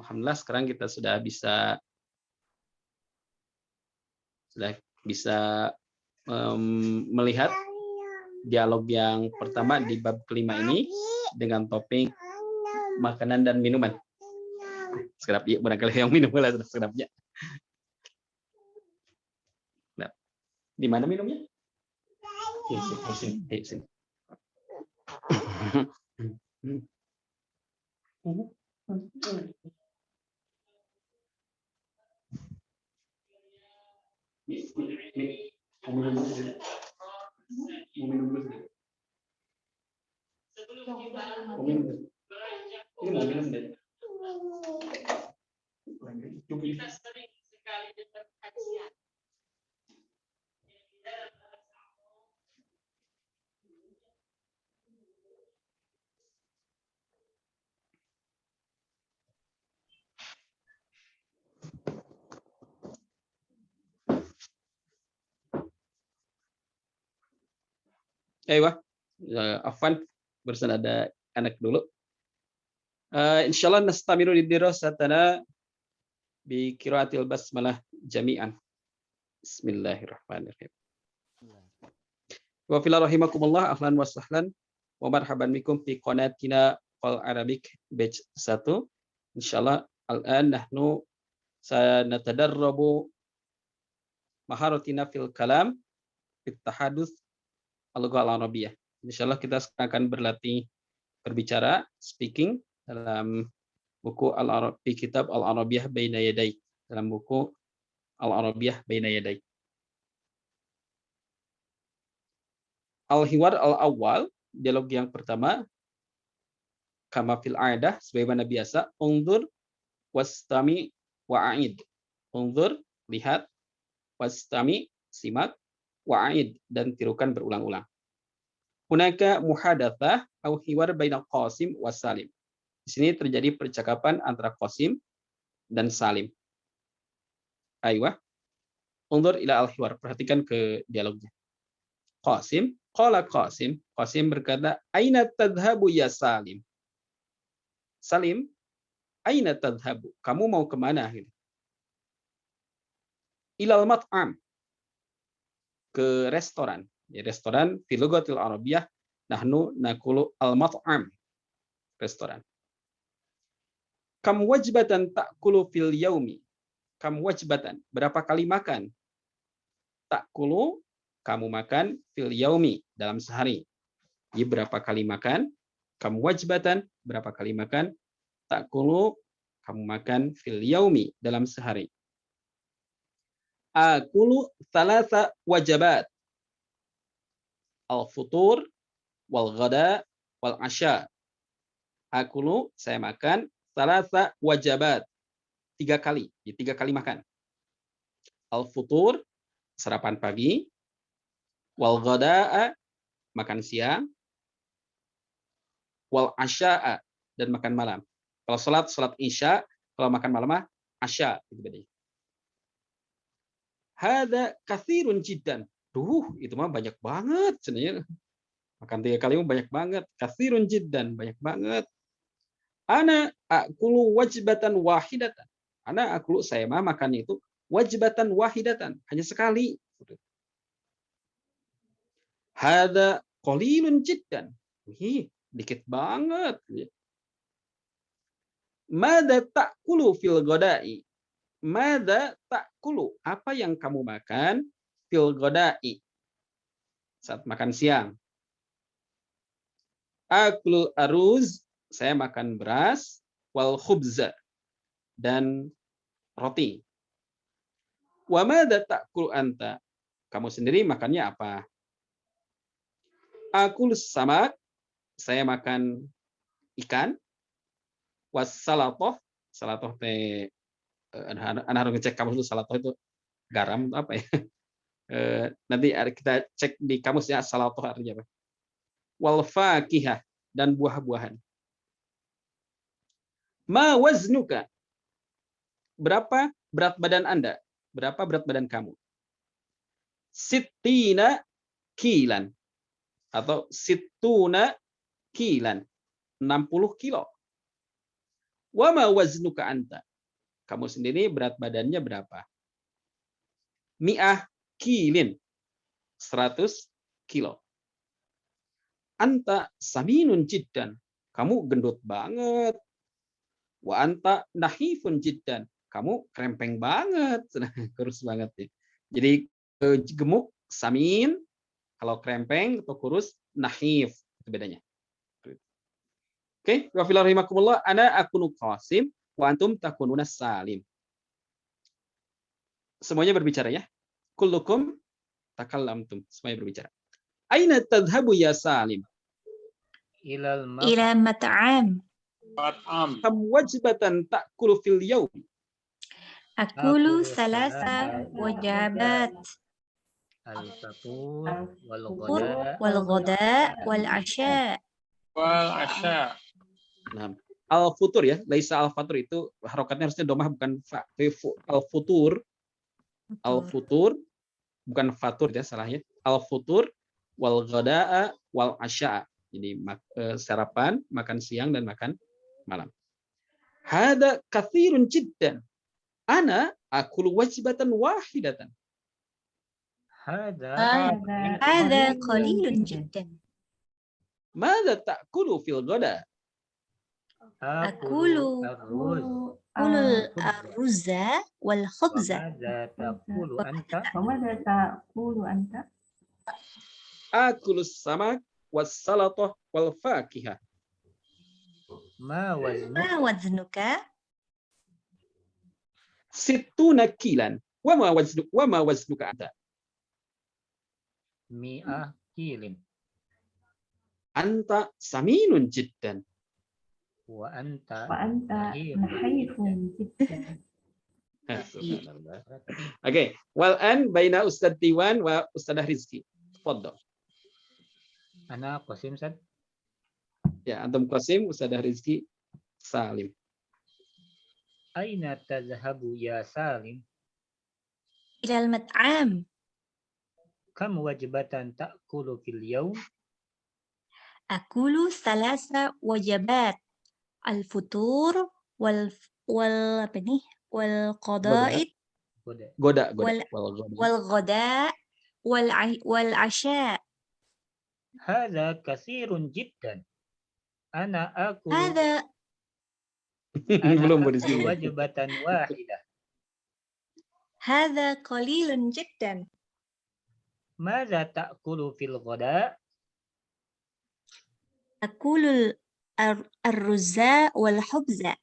Alhamdulillah sekarang kita sudah bisa melihat dialog yang pertama di bab kelima ini dengan topik makanan dan minuman. Sekedap ya, barangkali yang minum lah sekedapnya. Nah, di mana minumnya? Sini. Afwan, barusan ada anak dulu. Insyaallah nastamiru lidirasatana bi qiraatil basmalah jami'an. Bismillahirrahmanirrahim. Wa fil rahimakumullah ahlan wa sahlan wa marhaban bikum fi qanatina Qal Arabic batch 1. Insyaallah al-an nahnu sanatadarrabu maharatina fil kalam fit tahadduts al-lughah al-arabiyyah. Insyaallah kita akan berlatih berbicara, speaking dalam buku Al-Arabi kitab Al-Arabiyyah Baina Yaday, dalam buku Al-Arabiyyah Baina Yaday. Al-Hiwar al-Awwal, dialog yang pertama, kama fil aidah, sebagaimana biasa, unzur wastami wa'aid. Unzur, lihat, wastami, simak, wa'aid, dan tirukan berulang-ulang. Hunaka muhadatsah au hiwar bainal Qasim was Salim. Di sini terjadi percakapan antara Qasim dan Salim. Aywa. Unzur ila al-hiwar. Perhatikan ke dialognya. Qasim, qala Qasim. Qasim berkata, "Aina tadhhabu ya Salim?" Salim, "Aina tadhhabu?" Kamu mau kemana? Ilal mat'am. Ke restoran. Ya, restoran fi lughatil arabiyyah nahnu nakulu al-mat'am. Restoran. Kam wajbatan ta'kulu fil yaumi? Kam wajbatan, berapa kali makan? Ta'kulu, kamu makan, fil yaumi, dalam sehari. Jadi berapa kali makan? Kam wajbatan, berapa kali makan? Ta'kulu, kamu makan, fil yaumi, dalam sehari. Akulu thalatha wajabat. Al-futur, wal ghada, wal asya. Akulu, saya makan, thalatha wajabat. 3 kali, 3 kali makan. Al-futur, sarapan pagi. Wal ghada'a, makan siang. Wal asya'a, dan makan malam. Kalau salat isya, kalau makan malam asya gitu tadi. Hada katsirun jiddan. Itu mah banyak banget sebenarnya. Makan 3 kali mah banyak banget. Katsirun jiddan, banyak banget. Ana akulu wajbatan wahidatan. Ana akulu, saya mah makan itu wajbatan wahidatan, hanya sekali. Hada qalilun jiddan. Dikit banget. Mada ta'kulu fil ghada'i? Mada ta'kulu? Apa yang kamu makan fil ghada'i? Saat makan siang. Aklu aruz, saya makan beras, wal khubza, dan roti. Wa mada ta'kulu anta? Kamu sendiri makannya apa? Akul samak, saya makan ikan. Was salatoh, salatoh teh, anak harus ngecek kamus itu, salatoh itu garam apa ya? Nanti kita cek di kamusnya salatoh artinya apa. Wal fakihah, dan buah-buahan. Ma waznuka? Berapa berat badan Anda? Berapa berat badan kamu? Sittina kilan, atau situna kilan, 60 kilo. Wa ma waznuka anta? Kamu sendiri berat badannya berapa? Mi'ah kilin. 100 kilo. Anta saminun jiddan. Kamu gendut banget. Wa anta nahifun jiddan. Kamu krempeng banget. Kurus banget ya. Jadi gemuk samin, kalau krempeng atau kurus nahif, itu bedanya. Oke, wa fil rahimakumullah ana akunu qasim wa antum takununa salim. Semuanya berbicara ya. Kullukum takallamtum. Semuanya berbicara. Aina tadhhabu ya Salim? Ila mat'am. Kam wajbatan ta'kulu fil yawm? Akulu salasa wajabat. Al-fatur Fut wal ghada wal asya. Nah, al-futur ya, laisa al-fatur itu harokatnya harusnya domah bukan fa. Al-futur. Al-futur bukan fatur ya salahnya. Al-futur wal ghada'a wal asya. Jadi sarapan, makan siang dan makan malam. Hada katsirun jiddan. Ana akulu wajibatan wahidatan. Hadha qalilun jiddan. Madza ta'kulu fil ghada? Akulu arruza wal khubza. Akulu samak was salatah wal fakihah. Ma waznuka? Sittuna kilan. Wa ma waznuka anta? Mi'ah kilin. Anta saminun jiddan. Wa anta nahifun jiddan. Oke, wal an baina Ustadz Tiwan wa Ustadzah Rizki. Fadhol. Ana qasim sad. Ya, antum Qasim, Ustadzah Rizki, Salim. Aina tadhhabu ya Salim? Ilal mat'am. Kam wajibatan ta'kulu fil yawm? Akulu salasa wajabat. Al-futur wal apa nih? Wal qada'id Goda. wal ghada wal asya. Hadza katsirun jiddan. Ana akulu Belum berisik. wajibatan wahidah. Hadza qalilun jiddan. Madza ta'kulu fil ghada? Akulu arruza wal khubza.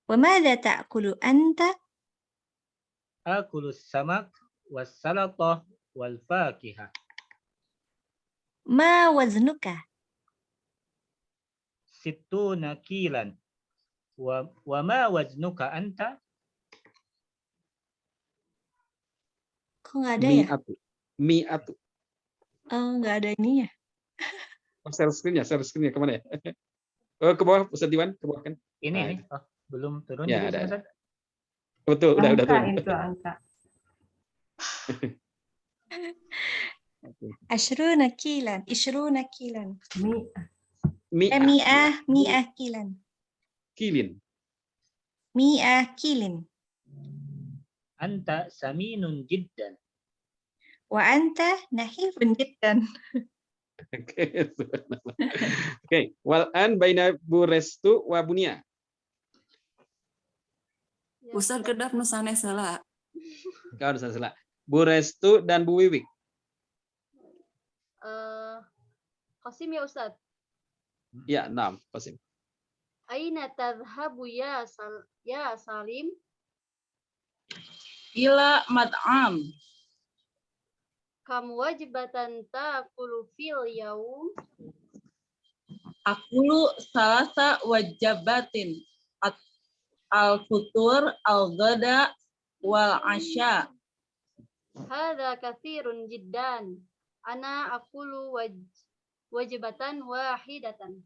Wa madza ta'kulu anta? Akulu samak was salatah wal fakihah. Ma waznuka? Sittuna kilan. Wa ma waznuka anta? Kok nggak ada ya? Mi'atu. Oh, nggak ada ininya. Share screen-nya kemana ya? Oh, ke bawah, Ustadz Iwan, ke bawah kan? Ini oh, belum turun Ya, jadi ada. Ustaz. Betul, udah turun. Itu angka. Ashruna kilan. Mi'ah Mi'ah kilan. kilin. Mi'ah kilin. Anta saminun jiddan. Wa anta nahifun jiddan. Oke, wal an baina Bu Restu wa Bunia. Ustaz kedap nu sanes heula. Kau salah. Bu Restu dan Bu Wiwik. Qasim ya Ustaz. Ya, naam, Qasim. Aina tadhhabu ya Salim? Ila mat'am. Kam wajibatan ta'kulu fil yaum? Akulu salasa wajabatin. Al-futur, al-ghada, wal asya. Hadza katsirun jiddan. Ana akulu wajibatan wahidatan.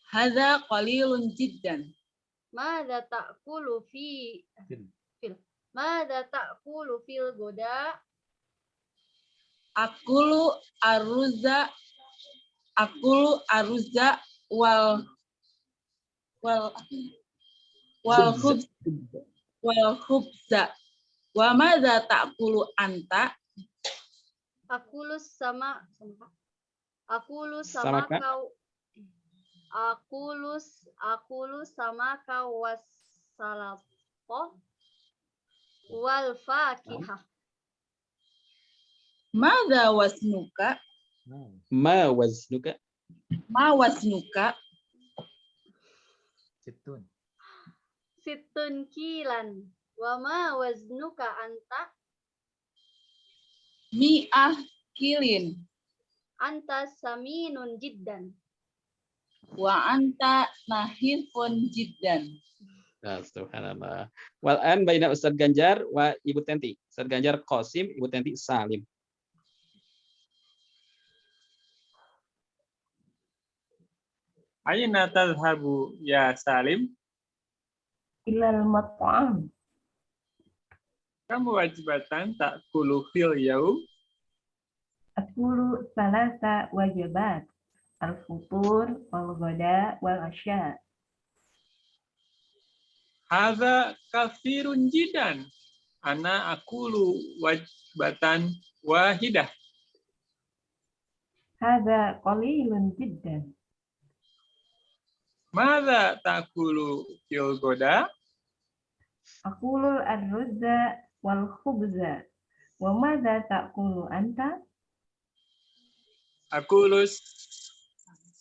Hadza qalilun jiddan. Madza ta'kulu Madza ta'kulu fil goda? Akulu arruza wal wal wal khubz wal khubza. Wa madza ta'kulu anta? Akulus sama Akulus sama Samaka. kau Akulus sama kau wassalato wal fakihah. Madza wasnuka? Ma waznuka. Ma wasnuka? Situn. Situn kilan. Wa ma waznuka anta? Mi'ah kilin. Anta saminun jiddan. Wa anta nahifun jiddan. Subhanallah. Wal an baina Ustadz Ganjar wa Ibu Tenti. Ustadz Ganjar Qasim, Ibu Tenti Salim. Aina tadhhabu ya Salim? Ilal mat'am. Kamu wajibatan ta'kulu fil yaum? Akulu salasa wajibat. Al-futur, wal-ghada, wal-asya. Hadza katsirun jiddan. Ana akulu wajibatan wahidah. Hadza qalilun jiddan. Madza ta'kulu fil goda? Aqulul ar-ruzza wal khubza. Wa madza ta'kulu anta? Akulu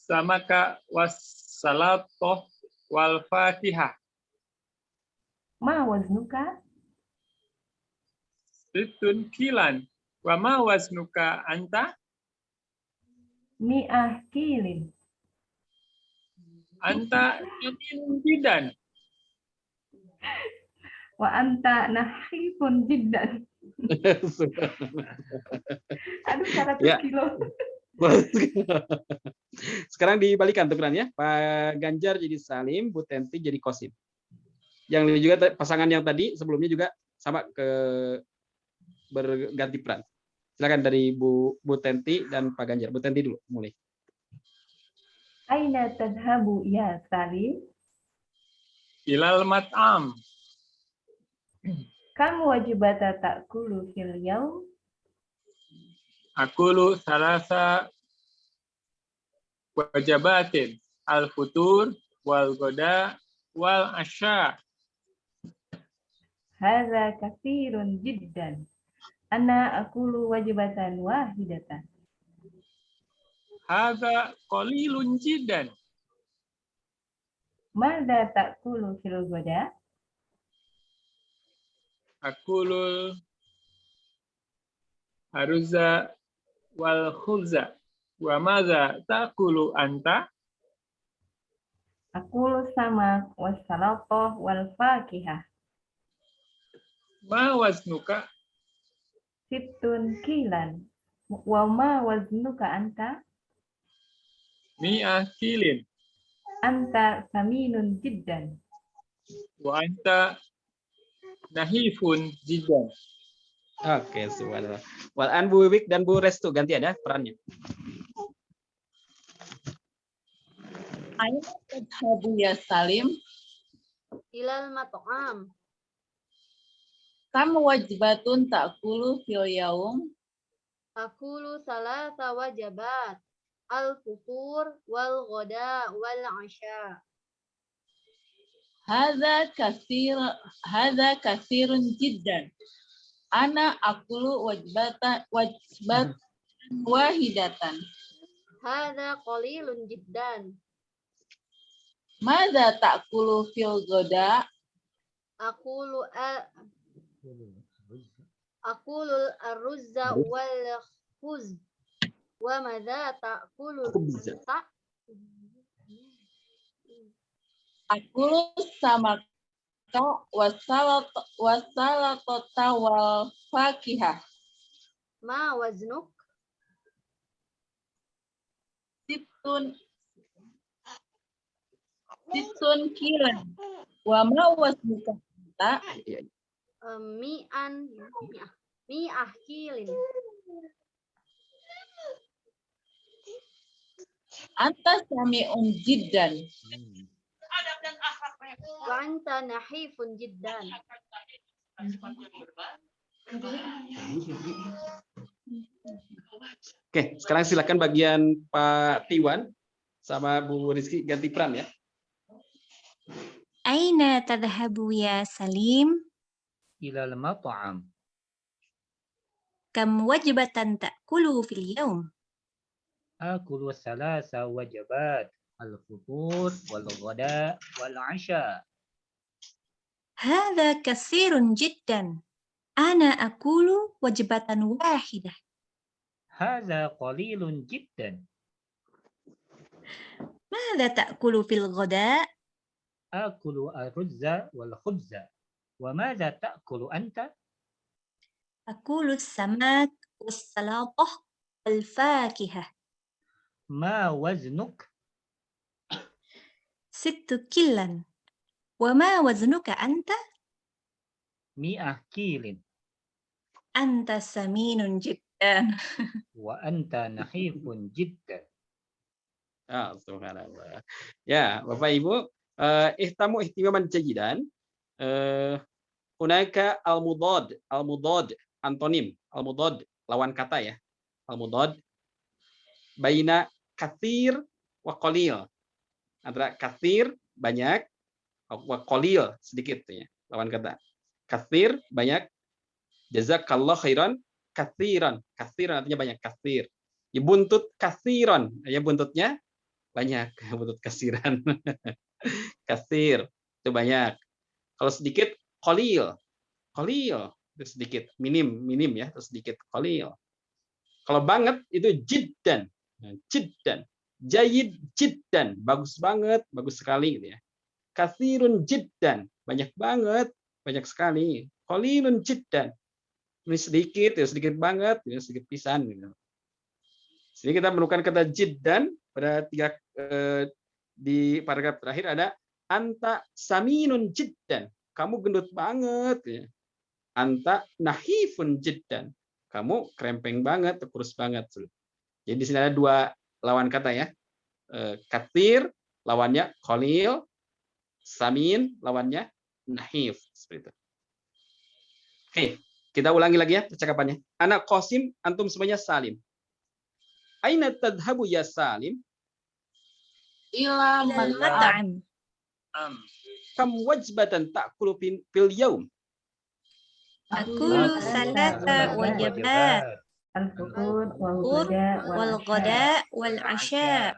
samaka was salatoh wal fatihah. Ma waznuka? Situn kilan. Wa ma wasnuka anta? Mi'ah kilin. Anta saminun jiddan. Wa anta nahifun jiddan. Aduh, 100 Ya. kilo. Sekarang dibalikan tukerannya. Pak Ganjar jadi Salim, Bu Tenti jadi Qasim. Yang juga pasangan yang tadi sebelumnya juga sama berganti peran. Silakan dari Bu Tenti dan Pak Ganjar. Bu Tenti dulu mulai. Aina tadhabu ya Salim? Ilal mat'am. Kam wajibata ta'kulu fil yaum? Akulu salasa wajabatin. Al-futur wal goda wal asya. Hadza katsirun jiddan. Ana akulu wajibatan wahidatan. Hadza qalilun jiddan. Madza ta'kulu fil ghada? Akulul aruzza wal khubza. Wa madza ta'kulu anta? Aqulu samak was salatoh wal fakihah. Ma wasnuka? Situn kilan. Wa ma waznuka anta? Mi'ah kilin. Anta saminun jiddan. Wa anta nahifun jiddan. Oke, subhanallah. Wal an Bu Wik dan Bu Restu gantian ya perannya. Aina tadhhabu ya Salim? Ilal mat'am. Kam wajibatun ta'kulu fil yaum? Akulu salasa wajabat. Al-futur wal ghada wal asya. Hadza katsirun jiddan. Ana akulu wajibat wahidatan. Hadza qalilun jiddan. Madza ta'kulu fil goda? Akulul aruzza wal khubz. Wa madza ta'kulu Khubza. anta? Akulu samaka wasalatota wal fakihah. Ma waznuk? Situn kilan. Wa ma wasnuka anta? Mi'ah kilin. Anta sami'un jiddan. Wa anta nahifun jiddan. Oke, sekarang silakan bagian Pak Tiwan sama Bu Rizky ganti peran ya. Aina tadhhabu ya Salim? Ilal mat'am. Kam wajbatan ta'kulu fil yawm? Akulu salasa wajabat. Al-futur, wal-ghada, wal-asha. Hadha katsirun jiddan. Ana akulu wajbatan wahidah. Hadha qalilun jiddan. Madza ta'kulu fil ghada? Akulu ar-ruzza wal-khubza. Wa madza ta'kulu anta? Akulu samak was-salatah wal fakihah. Ma waznuk? 6 kilan. Wa ma waznuka anta? Mi'ah kilin. Anta saminun jiddan. Wa anta nahifun jiddan. Ah, subhanallah. Ya, Bapak Ibu, ihtamu ihtimaman jayidan. Hunaka al-mudad, antonim, al-mudad lawan kata ya. Al-mudad baina katsir wa qalil. Antara katsir banyak, wa qalil sedikit ya, lawan kata. Katsir banyak, jazakallah khairan, katsiran. Katsiran artinya banyak, katsir. Ya buntut katsiran, ya buntutnya banyak, buntut kasiran. Katsir itu banyak. Kalau sedikit qalil. Qalil itu sedikit, minim ya, itu sedikit qalil. Kalau banget itu jiddan. Jiddan. Jayid jiddan, bagus banget, bagus sekali gitu ya. Katsirun jiddan, banyak banget, banyak sekali. Qalilun jiddan. Ini sedikit, ya sedikit banget, ya sedikit pisan gitu. Jadi kita menemukan kata jiddan pada di paragraf terakhir ada anta saminun jiddan. Kamu gendut banget ya. Anta nahifun jiddan. Kamu krempeng banget, kurus banget. Jadi di sini ada dua lawan kata ya. Katsir lawannya qalil, samin lawannya nahif seperti itu. Oke, kita ulangi lagi ya percakapannya. Anak Qasim, antum semuanya Salim. Aina tadhhabu ya Salim? Ila Ilal mat'am. mat'am. Kam wajbatan ta'kulu fil yaum? Akulu salasa wajabat. Al-futur Fur wal ghada wal asya.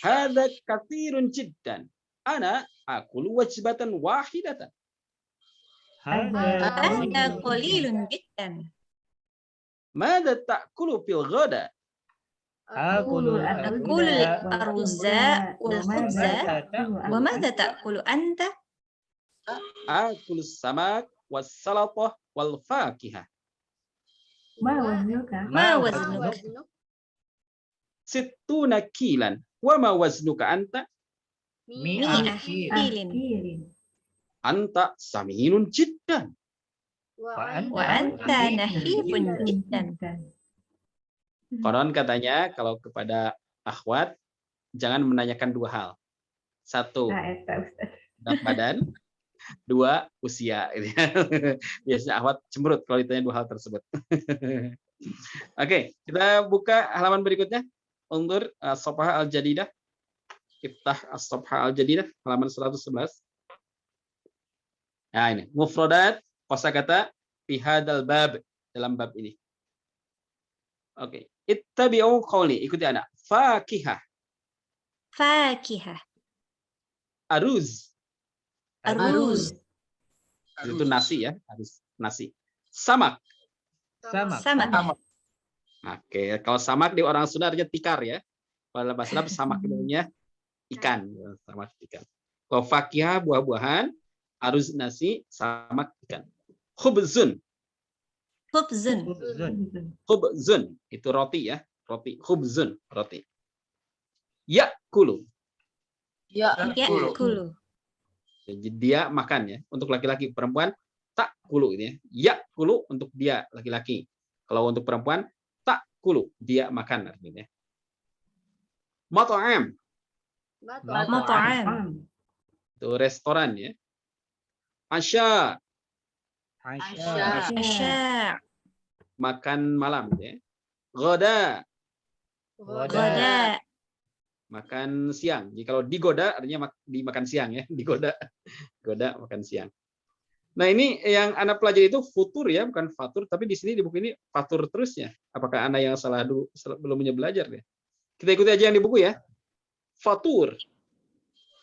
Hadza katsirun jiddan. Ana akulu wajbatan wahidatan. Hadha qalilun jiddan. Madza ta'kulu fil ghada? Akulu Akulu al-arza wal khubza. Wa madza ta'kulu anta? Akulu samak was salatah wal fakihah. Ma waznuka? Ma Ma waznuk? waznuk? Sittuna kilan. Wa ma waznuka anta? Mi'ah kilin. Kirin. Anta saminun jiddan. Wa Wa anta nahifun jiddan. Konon katanya kalau kepada akhwat jangan menanyakan dua hal. Satu, Nah, eta Ustaz. berat badan. Dua, usia. Biasanya akhwat cemberut kalau ditanya dua hal tersebut. Oke, kita buka halaman berikutnya. Undur as-safhah al-jadidah. Iftah as-safhah al-jadidah halaman 111. Nah, ini mufradat kosakata fi hadzal bab, dalam bab ini. Oke, ittabi'u qawli, ikuti anak. Fakihah, Fakihah. aruz, Aruz. itu nasi ya, aruz nasi. Samak. Sama. Oke, kalau samak di orang Sunda artinya tikar ya. Kalau bahasa Arab samak itu artinya ikan, samak ikan. Kalau fakihah buah-buahan, aruz nasi, samak ikan. Khubzun. Khubzun. Khubzun itu roti ya, roti. Khubzun roti. Yakulu. Ya'kulu. Jadi dia makan ya. Untuk laki-laki, perempuan tak kulu ini ya. Yakulu untuk dia laki-laki. Kalau untuk perempuan tak kulu dia makan artinya. Mat'am. Mat'am. Itu restoran ya. Asya, Asya. Asya'. makan malam ya. Ghoda, Ghada. makan siang. Jadi kalau digoda artinya dimakan siang ya. Digoda. Goda makan siang. Nah, ini yang Anda pelajari itu futur ya, bukan fatur, tapi di sini di buku ini fatur terusnya. Apakah Anda yang salah dulu belum punya belajar ya? Kita ikuti aja yang di buku ya. Fatur,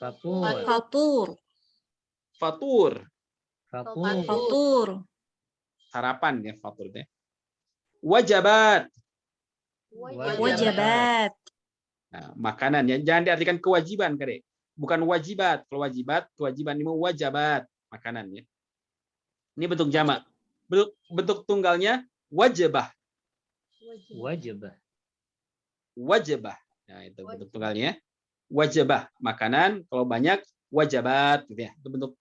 Fatur. Fatur. fatur, Fatur. Fatur. harapan ya fatur ya. Wajabat. Wajabat. Nah, makanan ya, jangan diartikan kewajiban, Kak. Bukan wajibat. Kalau wajibat, kewajiban ini wajabat, makanan ya. Ini bentuk jamak. Bentuk tunggalnya wajibah. Wajibah. Wajibah. Nah, itu bentuk tunggalnya. Wajibah, makanan. Kalau banyak wajabat gitu ya. Itu bentuk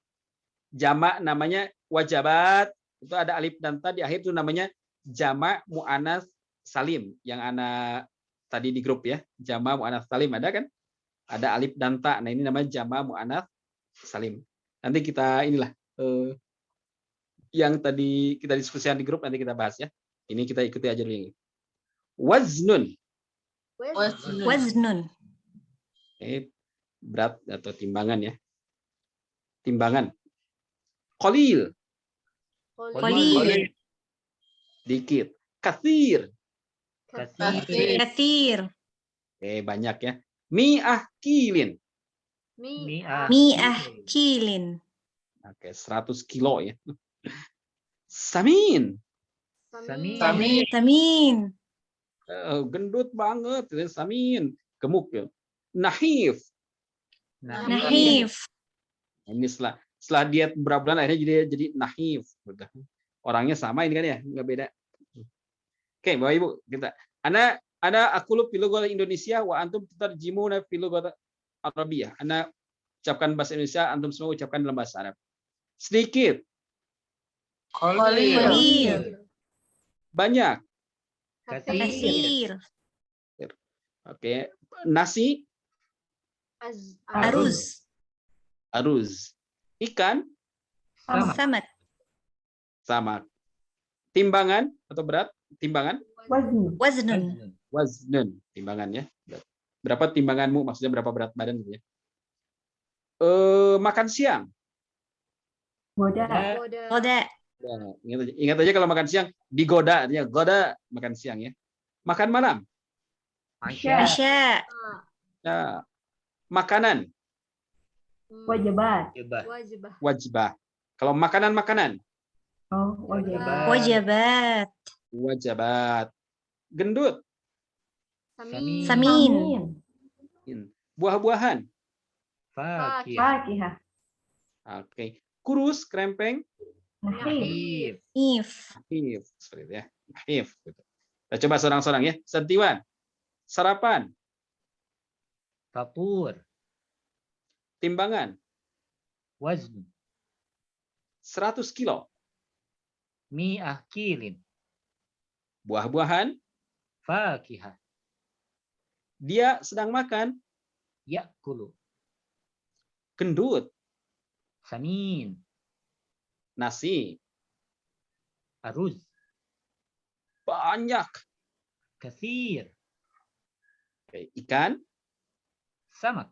jamak namanya wajabat. Itu ada alif dan ta di akhir, itu namanya jamak muannats salim yang anak tadi di grup ya. Jamak muannats salim ada kan? Ada alif dan ta. Nah, ini namanya jamak muannats salim. Nanti kita inilah yang tadi kita diskusikan di grup, nanti kita bahas ya. Ini kita ikuti aja dulu ini. Waznun. Waznun. Berat atau timbangan ya. Timbangan. Qalil. Qalil. Dikit. Katsir. Katsir. Banyak ya. Mi'ah kilin. Mi'ah kilin. Oke, 100 kilo ya. Samin. Tamin. Gendut banget. Samin. Gemuk ya. Nahif. Nahif. Ini setelah diet beberapa bulan akhirnya jadi nahif. Orangnya sama ini kan ya, nggak beda. Oke, Bapak Ibu, kita. Ana aku fil lughah Indonesia wa antum tutarjimuna fil lughah Arabiyah. Ana ucapkan bahasa Indonesia, antum semua ucapkan dalam bahasa Arab. Sedikit. Qalil. Banyak. Katsir. Oke. Nasi. Aruz. Aruz. Ikan. Samak. Sama. Timbangan atau berat? Timbangan. Waznun. Waznun. Timbangan ya. Berapa timbanganmu? Maksudnya berapa berat badan gitu ya. Makan siang. Ghada. Nah, ingat aja kalau makan siang digoda, artinya goda makan siang ya. Makan malam. Asya. Nah, makanan. Wajibah. Kalau makanan. Wajabat. Wajabat. Gendut. Samin. Buah-buahan. Fakihah. Oke. Kurus, krempeng. Nahif. If. Nahif. Seperti itu ya. Nahif. Kita coba sorang-sorang ya. Sentiwan. Sarapan. Fatur. Timbangan. Wazn. 100 kilo. Mi'ah kilin. Buah-buahan. Fakihah. Dia sedang makan. Ya'kulu. Gendut. Samin. Nasi. Aruz. Banyak. Kathir. Oke. Ikan. Samak.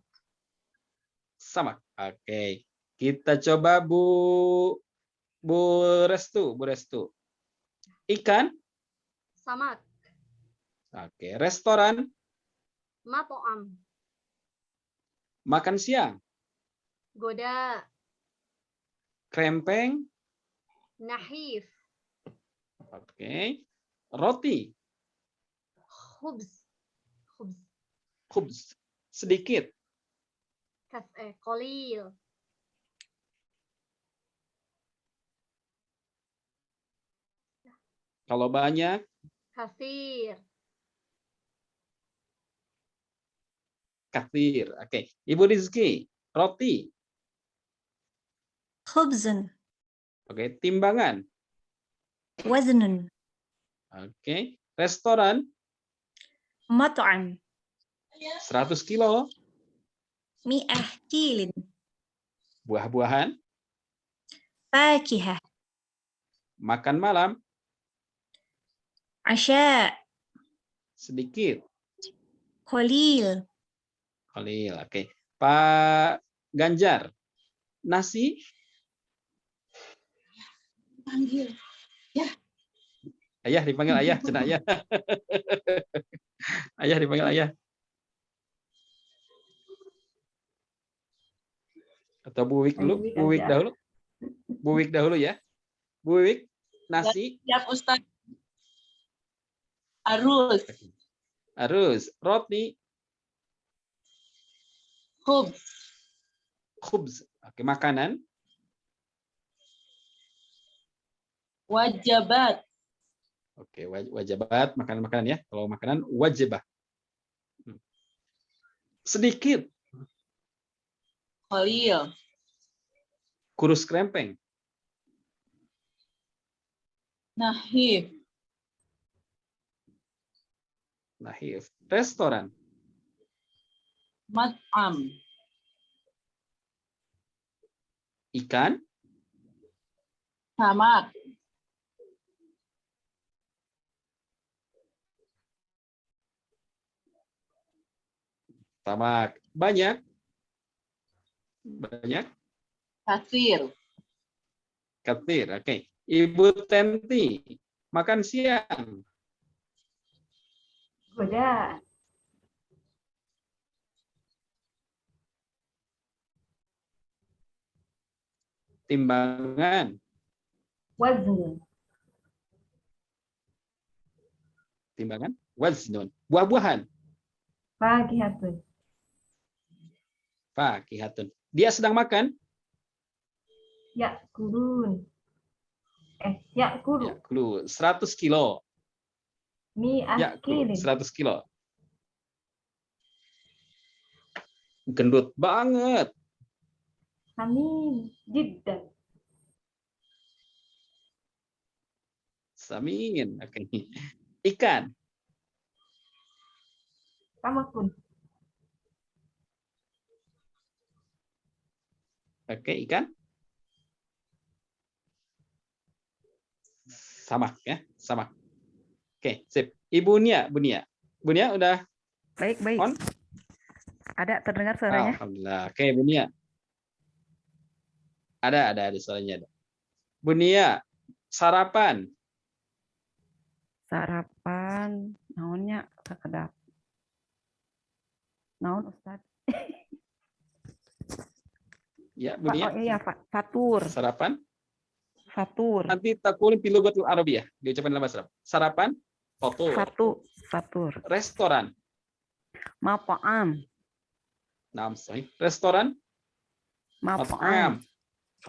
Sama. Oke. Kita coba Bu Restu. Ikan. Samak. Oke. Restoran. Mat'am. Makan siang. Goda. Krempeng. Nahif. Oke. Roti. Khubz. Khubz. Sedikit. Qalil. Kalau banyak. Katsir. Kathir. Oke. Ibu Rizki. Roti. Khubzun. Oke. Timbangan. Waznun. Oke. Restoran. Mat'am. 100 kilo. mi'ah kilin. Buah-buahan. Fakihah. Makan malam. Asya. Sedikit. Qalil. Qalil. Oke. Pak Ganjar. Nasi. Panggil. Ayah dipanggil ayah. Cina ayah. Ayah dipanggil ayah. Atau Bu Wik dulu. Wiwik Bu Wik aja. dahulu. Bu Wik dahulu ya. Bu Wik. Nasi. Siap Ustaz. Aruz. Harus. Roti. Khubz. Khubz. Oke. Makanan. Wajabat. Oke. Wajibat. Makanan-makanan ya. Kalau makanan wajibah. Sedikit. Qalil. Kurus krempeng. Nahif. Nahif. Restoran. Mat'am. Ikan. Samak. Tamak. Banyak. Banyak. Kasir. Katir. Oke. Ibu Tenti. Makan siang. Goda. Timbangan. Wazn. Timbangan. Waznun. Buah-buahan. Fakihatun. Fakihatun. Dia sedang makan. Yakulun. Yakulu. Ya, clue. 100 kilo. Ya, clue. 100 kilo. Gendut banget. Amin. Jiddan. Samin. Oke. Ikan. Samakun. Oke, ikan. Samak ya, samak. Oke, sip. Ibu Nia, Bu Nia. Bu Nia udah Baik, baik. on? Ada terdengar suaranya? Alhamdulillah. Oke, Bu Nia. Ada suaranya ada. Bu Nia, sarapan. Sarapan, naonnya kekedap. Naon Ustaz? Ya, Bu Nia. Oh iya, fatur. Sarapan. Fatur. Nanti takulin pi lugatul arabiyah. Diucapkan dalam bahasa Arab. Sarapan, fatur. Fatur. Restoran. Mapa'am. Naam, sahih. Restoran, Mapa'am. mat'am.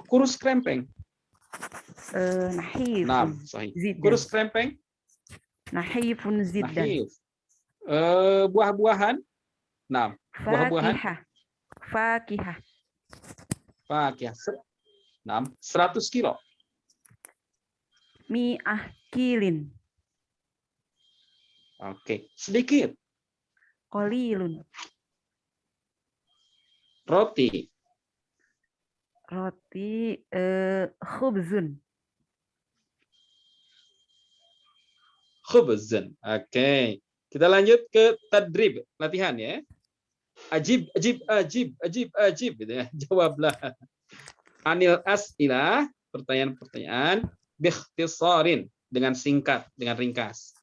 Kurus krempeng. Nahif. Naam, sahih. Ziddan. Kurus krempeng. Nahifun ziddan. Nahif. Buah-buahan. Naam. Buah-buahan. Fakihah. Fakih. Naam. 100 kilo. Mi'ah kilin. Oke. Sedikit. Qalilun. Roti. Roti khubzun. Khubzun. Oke. Kita lanjut ke tadrib. Latihan ya. Ajib. Gitu ya. Jawablah. Anil as'ilah. Pertanyaan-pertanyaan. Bikhtisarin. Dengan singkat. Dengan ringkas.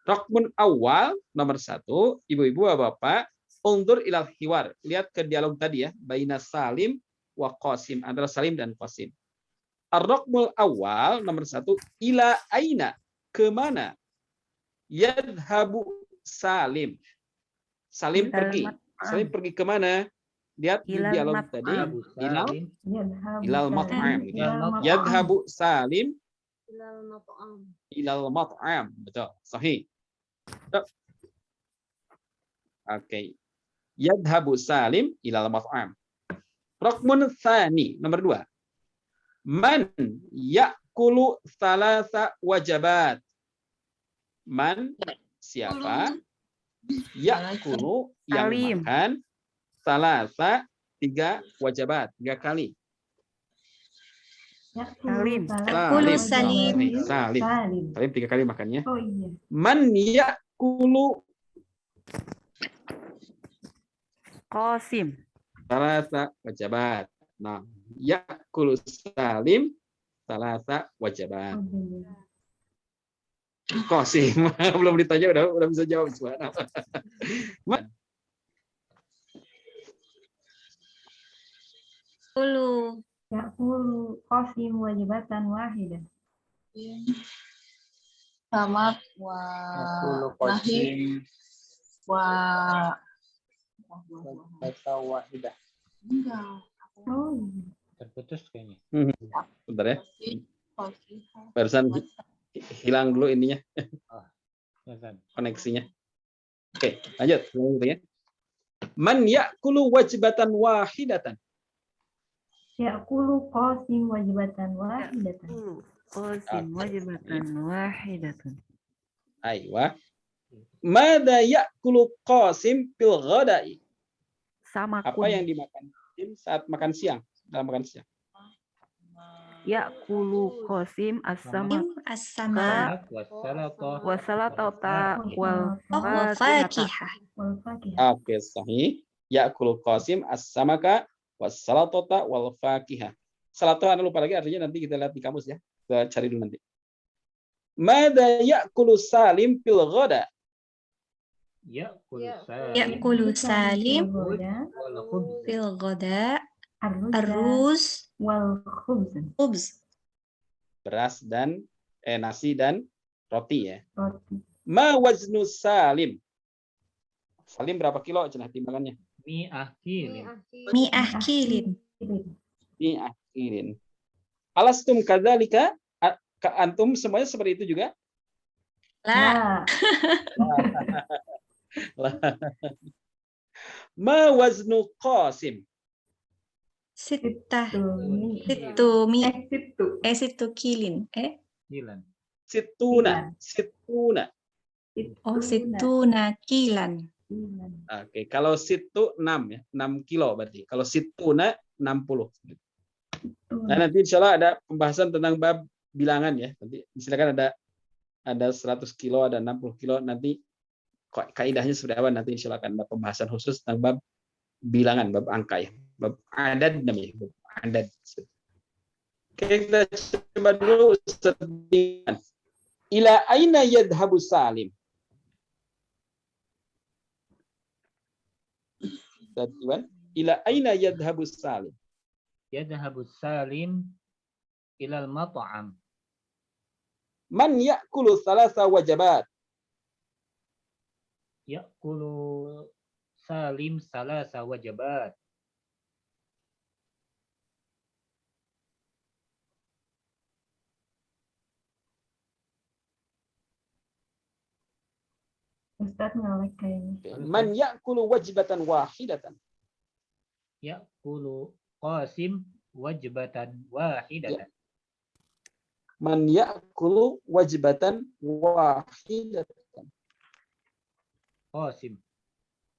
Rokmun awal. Nomor 1. Ibu-ibu, bapak. Undur ilal hiwar. Lihat ke dialog tadi ya. Baina Salim wa Qasim. Antara Salim dan Qasim. Ar-rokmul awal. Nomor 1. Ila aina. Kemana? Yadhabu Salim. Salim pergi. Salim pergi kemana? Lihat di Ilal dialog mat'am. tadi. Abu Salim. Ilal mat'am. Ilal mat'am. Yadhabu Salim Ilal mat'am. ilal mat'am. Betul. Sahih. Oke. Yadhabu Salim ilal mat'am. Rokmun tsani. Nomor 2. Man ya'kulu thalatha wajabat. Man siapa? Ya'kulu yang Salim. makan salasa 3 wajabat, 3 kali. Salim. Ya'kulu salim. Salim. Salim 3 kali makannya. Oh iya. Man ya'kulu Qasim. salasa wajabat. Nah, ya'kulu salim salasa wajabat. Qasim. Belum ditanya udah bisa jawab semua. Ya'kulu. Ya'kulu qasim wajibatan wahidah. Samak wa nahib wa wahidah. enggak. Oh iya. Terputus kayaknya. Bentar ya. Qasim. Barusan hilang dulu ininya, Ya kan? koneksinya. Oke, lanjut. Ya. Man ya'kulu wajibatan wahidatan. Ya'kulu qasim wajibatan wahidatan. Qasim wajibatan wahidatan. Aywa. Mada ya'kulu qasim fil ghada'i. Samakun. Apa yang dimakan Qasim saat makan siang? Dalam makan siang. Ya'kulu Qasim as-samak As-sama. wasalatata wal Wa fakihata. fakihah. Wal fakihah. Oke, sahih. Ya'kulu qasim as-samaka was-salatata wal fakihah. Salatah lupa lagi artinya nanti kita lihat di kamus ya. Kita cari dulu nanti. Mada ya'kulu salim fil ghada? Ya'kulu salim fil ghada arruz wal khubz. khubz. Beras dan nasi dan roti ya. Roti. Ma waznu salim? Salim berapa kilo cenah timbangannya? Mi'ah kilin. Mi'ah kilin. Ini akhirin. Alastum kadzalika? Antum semuanya seperti itu juga? La. Ma waznu qasim? Sittah. Situ. Situ kilin. Kilan. Situna. Situna. Oh, situna kilan. Oke, kalau situ 6 ya, 6 kilo berarti. Kalau situna 60. Nah, nanti insya Allah ada pembahasan tentang bab bilangan ya. Nanti silakan ada 100 kilo, ada 60 kilo. Nanti kaidahnya seperti apa? Nanti insya Allah akan ada pembahasan khusus tentang bab bilangan, bab angka ya. Bab adad namanya, bab adad. Oke, kita coba dulu Ustaz Diwan. Ila aina yadhhabu salim? Ustaz Diwan, ila aina yadhhabu salim? Yadhabu salim ilal mat'am. Man ya'kulu thalatha wajabat? Ya'kulu salim salasa wajabat. Ustaz ngelek kayaknya. Man ya'kulu wajibatan wahidatan? Ya'kulu qasim wajbatan wahidatan. Man ya'kulu wajibatan wahidatan. Qasim.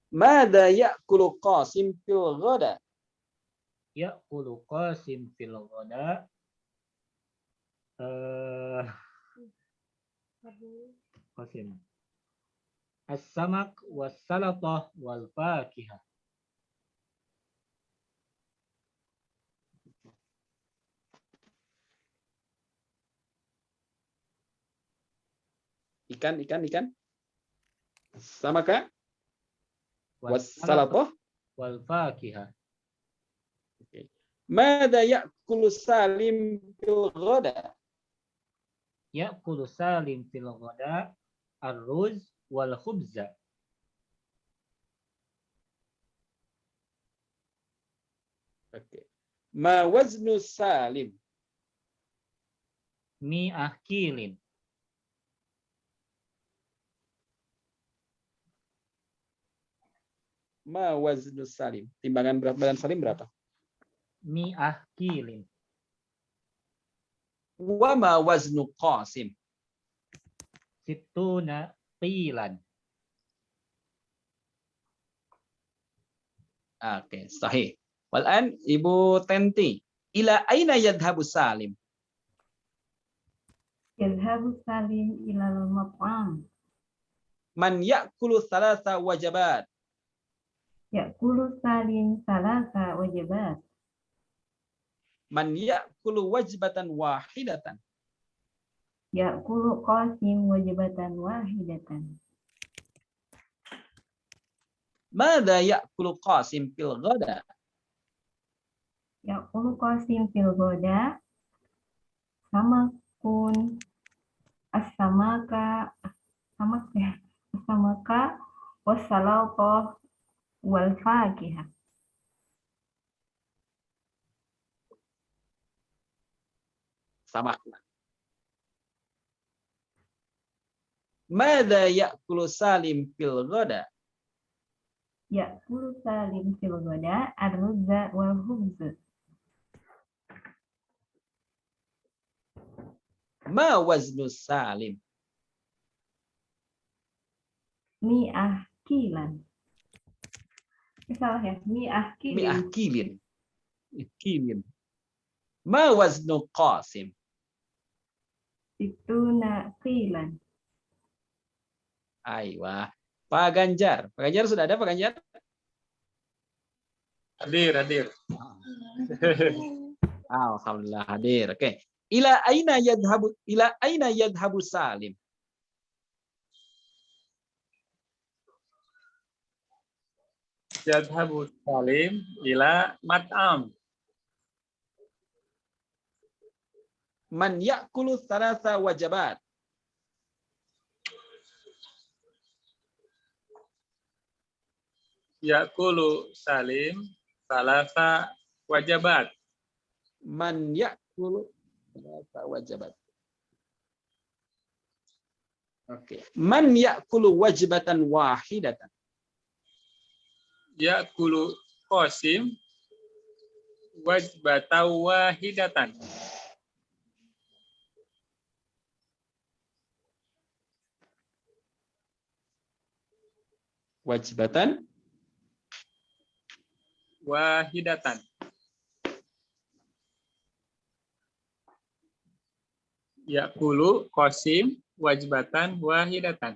Mada ya'kulu qasim fil ghada? Ya'kulu qasim fil ghada. Qasim. As-samak was-salatah wal fakihah. Ikan. Samakah? Was-salatah wal fakihah. Mada ya'kulu salim fil ghada? Ya'kulu salim fil ghada ar-ruz wal khubza. Oke. Ma waznu salim? Mi'ah kilin. Ma waznu salim? Timbangan berat badan salim berapa? Mi'ah kilin. Wa ma waznu qasim? Situna qilan. Oke, sahih. Wal'an Ibu Tenti. Ila aina yadhabu Salim? Yadhhabu Salim ilal mat'am. Man ya'kulu thalatha wajabat? Ya'kulu Salim salasa wajibat. Man ya'kulu wajbatan wahidatan? Ya'kulu Qasim wajibatan wahidatan. Mada ya'kulu Qasim fil ghada? Ya'kulu Qasim fil ghoda samakun as-samaka as-samaka was-salata wal fakiha. Sama. Mada ya'kulu Salim fil ghada? Ya'kulu Salim fil ghoda ar-ruzza wal khubz. Ma waznu Salim? Mi'ah kilan. Salah ya, mi'ah Mi'ah kilin. kilin. Kilin. Ma waznu Qasim? Situna kilan. Aywa. Pak Ganjar. Pak Ganjar sudah ada Pak Ganjar? Hadir. Alhamdulillah hadir. Oke. Ila aina yadhabu Salim? Yadhabu Salim ila mat'am. Man ya'kulu thalatha wajabat? Ya'kulu Salim salasa wajabat. Man ya'kulu thalatha wajabat. Oke. Man ya'kulu wajbatan wahidatan? Ya'kulu Qasim wajbatan wahidatan. Wajbatan Wahidatan. Ya'kulu Qasim wajbatan wahidatan.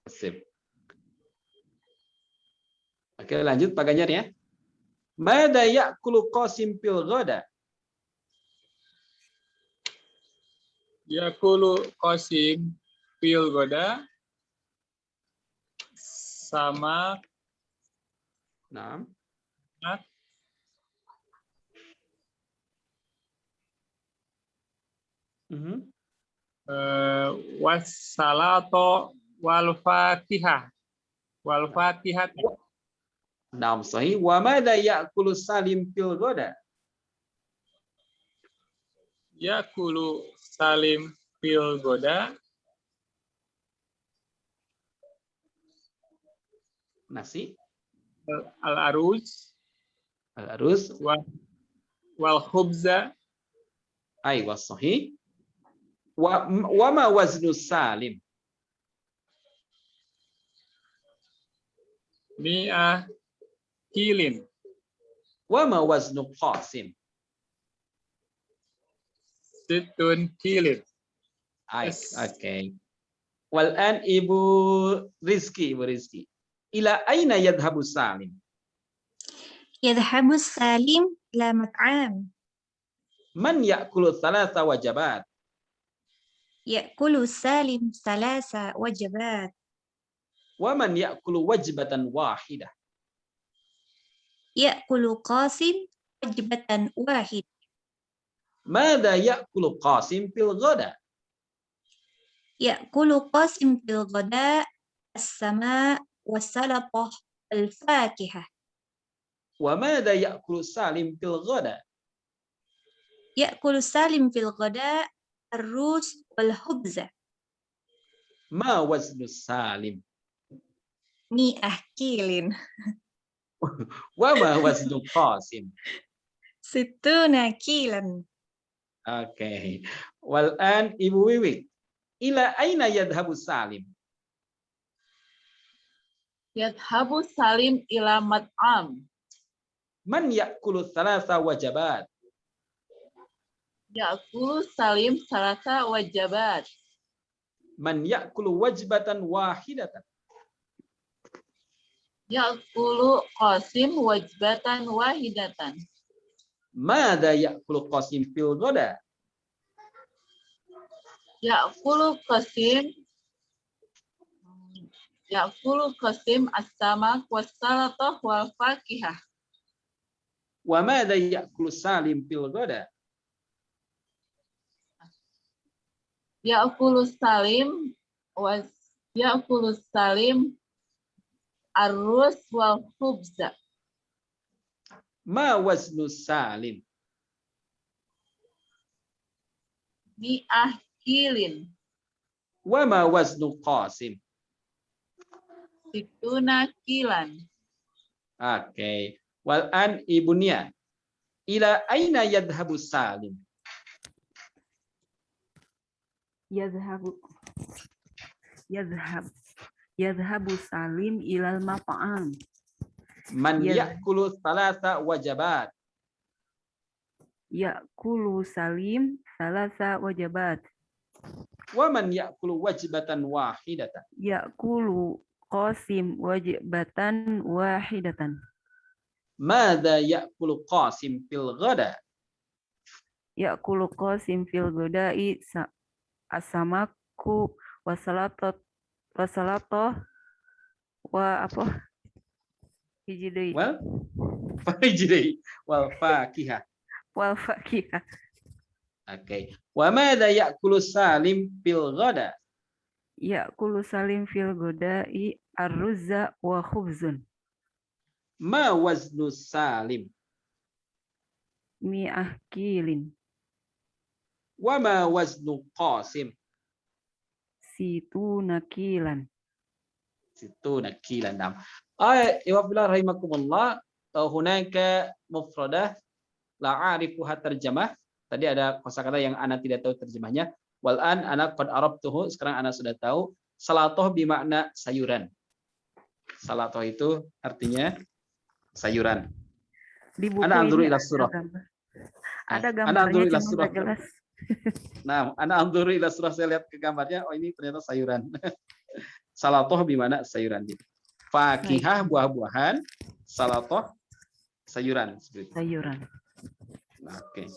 Sip. Oke, lanjut Pak Ganjar ya. Mada ya'kulu Qasim fil ghada? Ya'kulu Qasim fil ghoda sama Nah. wassalato wal fatihah. Naam sahih. Wa madza ya'kulu Salim fil ghada? Ya'kulu Salim fil ghoda Nasi. al-aruz Al-aruz. wal khubza. Aywa sahih. Wa ma waznu Salim? Mi'ah kilin. Wa ma waznu Qasim? Situn kilin. Oke. Wal an Ibu Rizki. Ila aina yadhabu Salim? Yadhhabu Salim ila mat'am. Man ya'kulu thalatha wajabat? Ya'kulu Salim salasa wajibat. Wa man ya'kulu wajbatan wahidah? Ya'kulu Qasim wajibatan wahid. Mada ya'kulu Qasim fil ghada? Ya'kulu Qasim fil ghada as-sama was-salatah al-fakihah. Wa mada ya'kulu Salim fil ghada? Ya'kulu Salim fil ghada ar-ruz wal khubza. Ma waznu Salim? Mi'ah kilin. Wa ma waznu Qasim? Situna kilan. Oke. Wal an Ibu Wiwi. Ila aina yadhabu Salim? Yadhabu Salim ila mat'am. Man ya'kulu thalatha wajabat. Ya'kulu Salim salasa wajabat. Man ya'kulu wajbatan wahidatan. Ya'kulu Qasim wajbatan wahidatan. Mada ya'kulu Qasim fil ghada. Ya'kulu Qasim as-samak was-salatah wal fakihah. Wa mada ya'kulu Salim fil ghada. Ya'kulu Salim ar-rus wal khubza. Ma waznu Salim. Mi'ah kilin. Wa ma waznu Qasim. Situna kilan. Oke. Wal an ibunya. Ila aina yadhabu Salim. Yadhabu Salim ilal map'am. Man Yadh- ya'kulu thalatha wajabat. Ya'kulu Salim salasa wajabat. Wa man ya'kulu wajbatan wahidatan. Ya'kulu Qasim wajibatan wahidatan. Mada ya'kulu Qasim fil ghada. Ya'kulu Qasim fil ghada'i asamaku wasalatoh wa apa? Hiji deui. Wal fajri wal fakihah. Wal fakihah. Oke. Wa mada ya'kulu Salim fil ghada. Ya'kulu Salim fil ghada'i ar-ruzza wa khubzun. Ma waznu Salim. Mi'ah kilin. Wa ma waznu Qasim. Situ nakilan. Situ nakilan. Nah. Iwabillah rahimakumullah. Hunaka mufradah la a'rifuha terjemah. Tadi ada kosakata yang ana tidak tahu terjemahnya. Wal an ana qad arabtuhu, sekarang ana sudah tahu. Salatoh bermakna sayuran. Salatoh itu artinya sayuran. Di buku Ana anzuru ini ila surah. Ada Ana anzuru gambarnya ila cuma surah. nggak jelas. Nah, ana anzuru ila surah, saya lihat ke gambarnya, oh ini ternyata sayuran. Salatoh bermakna sayuran gitu. Fakihah buah-buahan, salatoh sayuran seperti itu. Sayuran. Oke.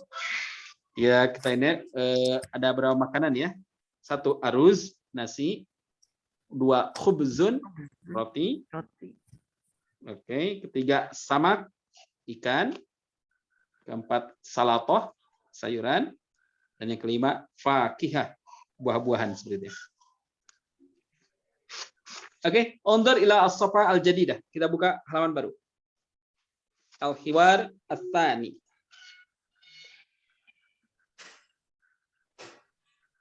Ya, kita ini ada berapa makanan ya? 1 aruz, nasi. 2 khubzun, roti. Roti. Oke. Ketiga samak, ikan. Keempat salatoh, sayuran. Dan yang kelima fakihah, buah-buahan seperti itu. Oke, undur ila as-safa al-jadidah. Kita buka halaman baru. Al-hiwar ats-tsani.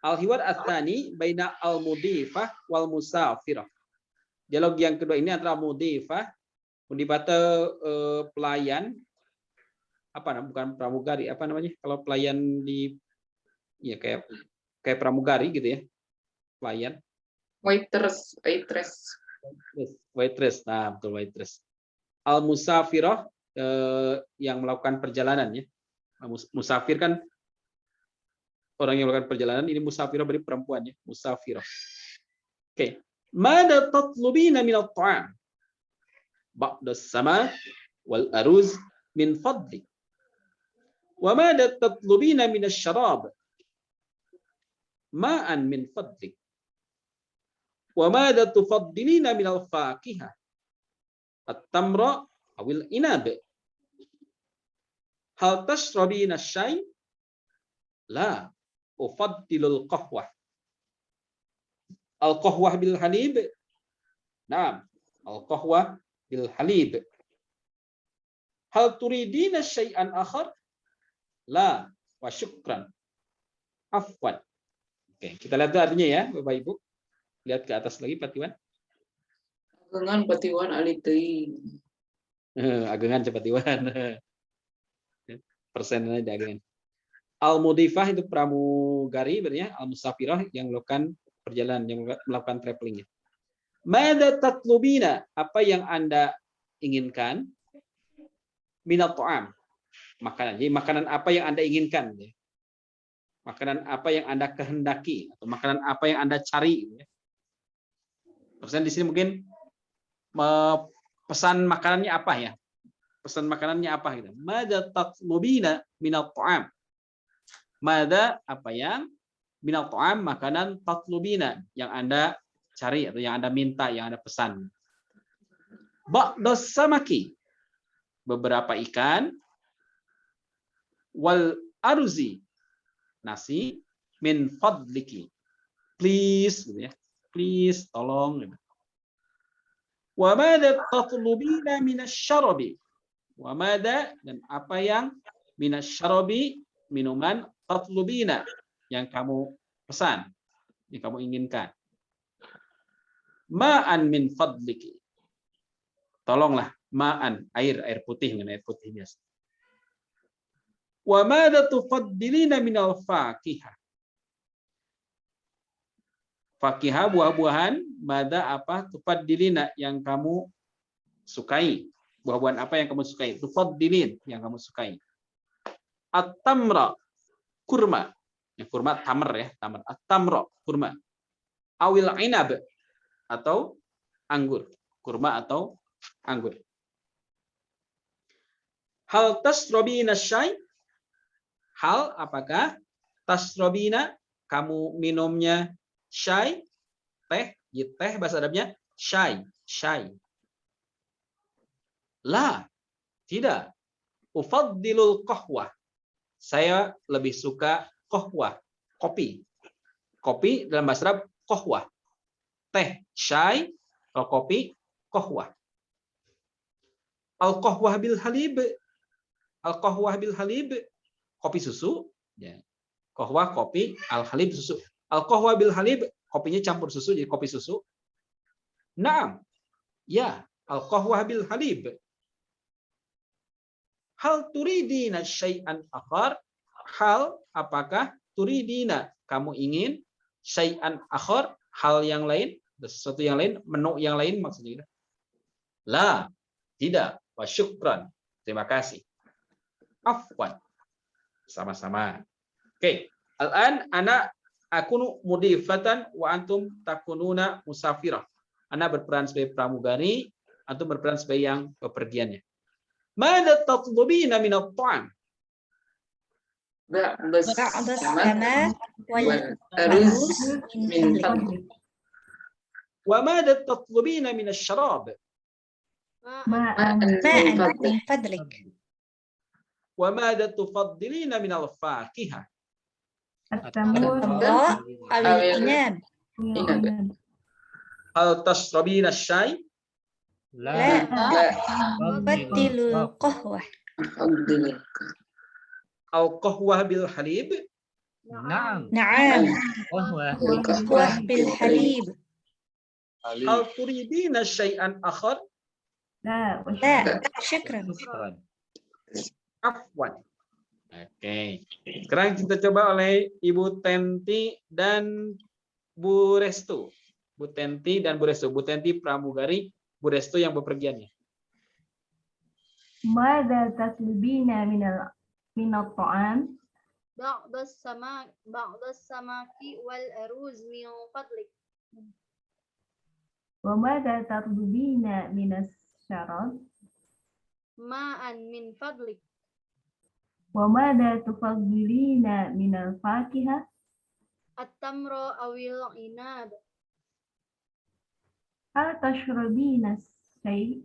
Al-hiwar ats-tsani baina al-mudhifah wal musafirah. Dialog yang kedua ini antara mudhifah, mudhifah pelayan, bukan pramugari, apa namanya? Kalau pelayan di ya kayak pramugari gitu ya. Pelayan. Waitress. Nah, betul waitress. Al-musafirah yang melakukan perjalanan ya. Musafir kan orang yang melakukan perjalanan, ini musafirah berarti perempuan ya, musafirah. Oke. Mada tatlubina min at-ta'am? Ba'da as-sama wal aruz min fadli. Wa mada tatlubina min asy-syarab? Ma'an min fadli. Wa madza tufaddilina minal fakihah? At-tamra awil inab. Hal tashrabina asy-syai? La, ufaddilul qahwah. Al-qahwah bil halib? Naam, al-qahwah bil halib. Hal turidina syai'an akhar? La, wa syukran. Afwan. Oke, kita lihat artinya ya, Bapak Ibu. Lihat ke atas lagi, Pak Tiwan. Agengan Patiwan aliteuing. Agengan cepat Tiwan. Persennya agengan. Al-mudhifah itu pramugari, berarti al-musafirah yang melakukan perjalanan, yang melakukan traveling. Mada tatlubina, apa yang Anda inginkan? Minat ta'am, makanan. Jadi makanan apa yang Anda inginkan? Makanan apa yang Anda kehendaki, atau makanan apa yang Anda cari? Terus di sini mungkin pesan makanannya apa ya? Pesan makanannya apa gitu? Mada tatlubina minat ta'am. Mada apa yang minat ta'am, makanan tatlubina yang Anda cari atau yang Anda minta, yang Anda pesan. Ba'das samaki, beberapa ikan. Wal arzi, nasi. Min fadliki, please gitu ya. Please, tolong gitu. Wa madza tatlubina minasyarabi. Wa madza, dan apa yang minasyarabi, minuman, tatlubina yang kamu pesan, yang kamu inginkan. Ma'an min fadliki, tolonglah. Ma'an, air putih, air putih biasa. Wa madza tufaddilina minal fakihah. Fakihah, buah-buahan. Madza, apa? Tufaddilina, yang kamu sukai. Buah-buahan apa yang kamu sukai? Tufaddilin, yang kamu sukai. At-tamra, kurma. Ya, kurma tamr ya, tamr. At-tamra, kurma. Awil inab, atau anggur. Kurma atau anggur. Hal tasrobina syai? Hal, apakah? Tasrobina, kamu minumnya syai? Teh, teh bahasa Arabnya syai, syai. La, tidak. Ufaddilul qahwah. Saya lebih suka qahwah, kopi. Kopi dalam bahasa Arab qahwah. Teh, syai. Kalau kopi, qahwah. Al-qahwah bil halib. Al-qahwah bil halib, kopi susu. Ya. Qahwah, kopi. Al-halib, susu. Al-qahwah bil halib, kopinya campur susu, jadi kopi susu. Naam. Ya, al-qahwah bil halib. Hal turidina syai'an akhar? Hal, apakah? Turidina, kamu ingin? Syai'an akhar, hal yang lain? Sesuatu yang lain, menu yang lain maksudnya. La, tidak. Wa syukran, terima kasih. Afwan, sama-sama. Oke, al-an ana akunu mudifatan wa antum takununa musafirah. Ana berperan sebagai pramugari, antum berperan sebagai yang bepergiannya. Mada tatlubina min at-ta'am? Ba'das sama wal aruz min fadlik. Wa mada tatlubina min asy-syarab? Ma'an min fadlik. Wa mada tufaddilina min al-fakihah? At-tamur Tamra awil inab. Hal tashrabina asy-syai? La badilul qahwah. Al-qahwah bil halib? Naam. Na'am. Qahwah. Qahwah bil halib. Hal turidina syai'an akhar? La La, syukran. Syukran. Afwan. Oke. Sekarang kita coba oleh Ibu Tenti dan Bu Restu. Bu Tenti dan Bu Restu. Bu Tenti pramugari, Bu Restu yang bepergiannya. Mada tatlubina minat ta'am? Ba'das samaki wal aruz min fadlik. Wa mada tatlubina minas syarab? Ma'an min fadlik. Wa mada tufaddilina minal fakihah? At-tamra awil inab. Hal tashrabina syai'?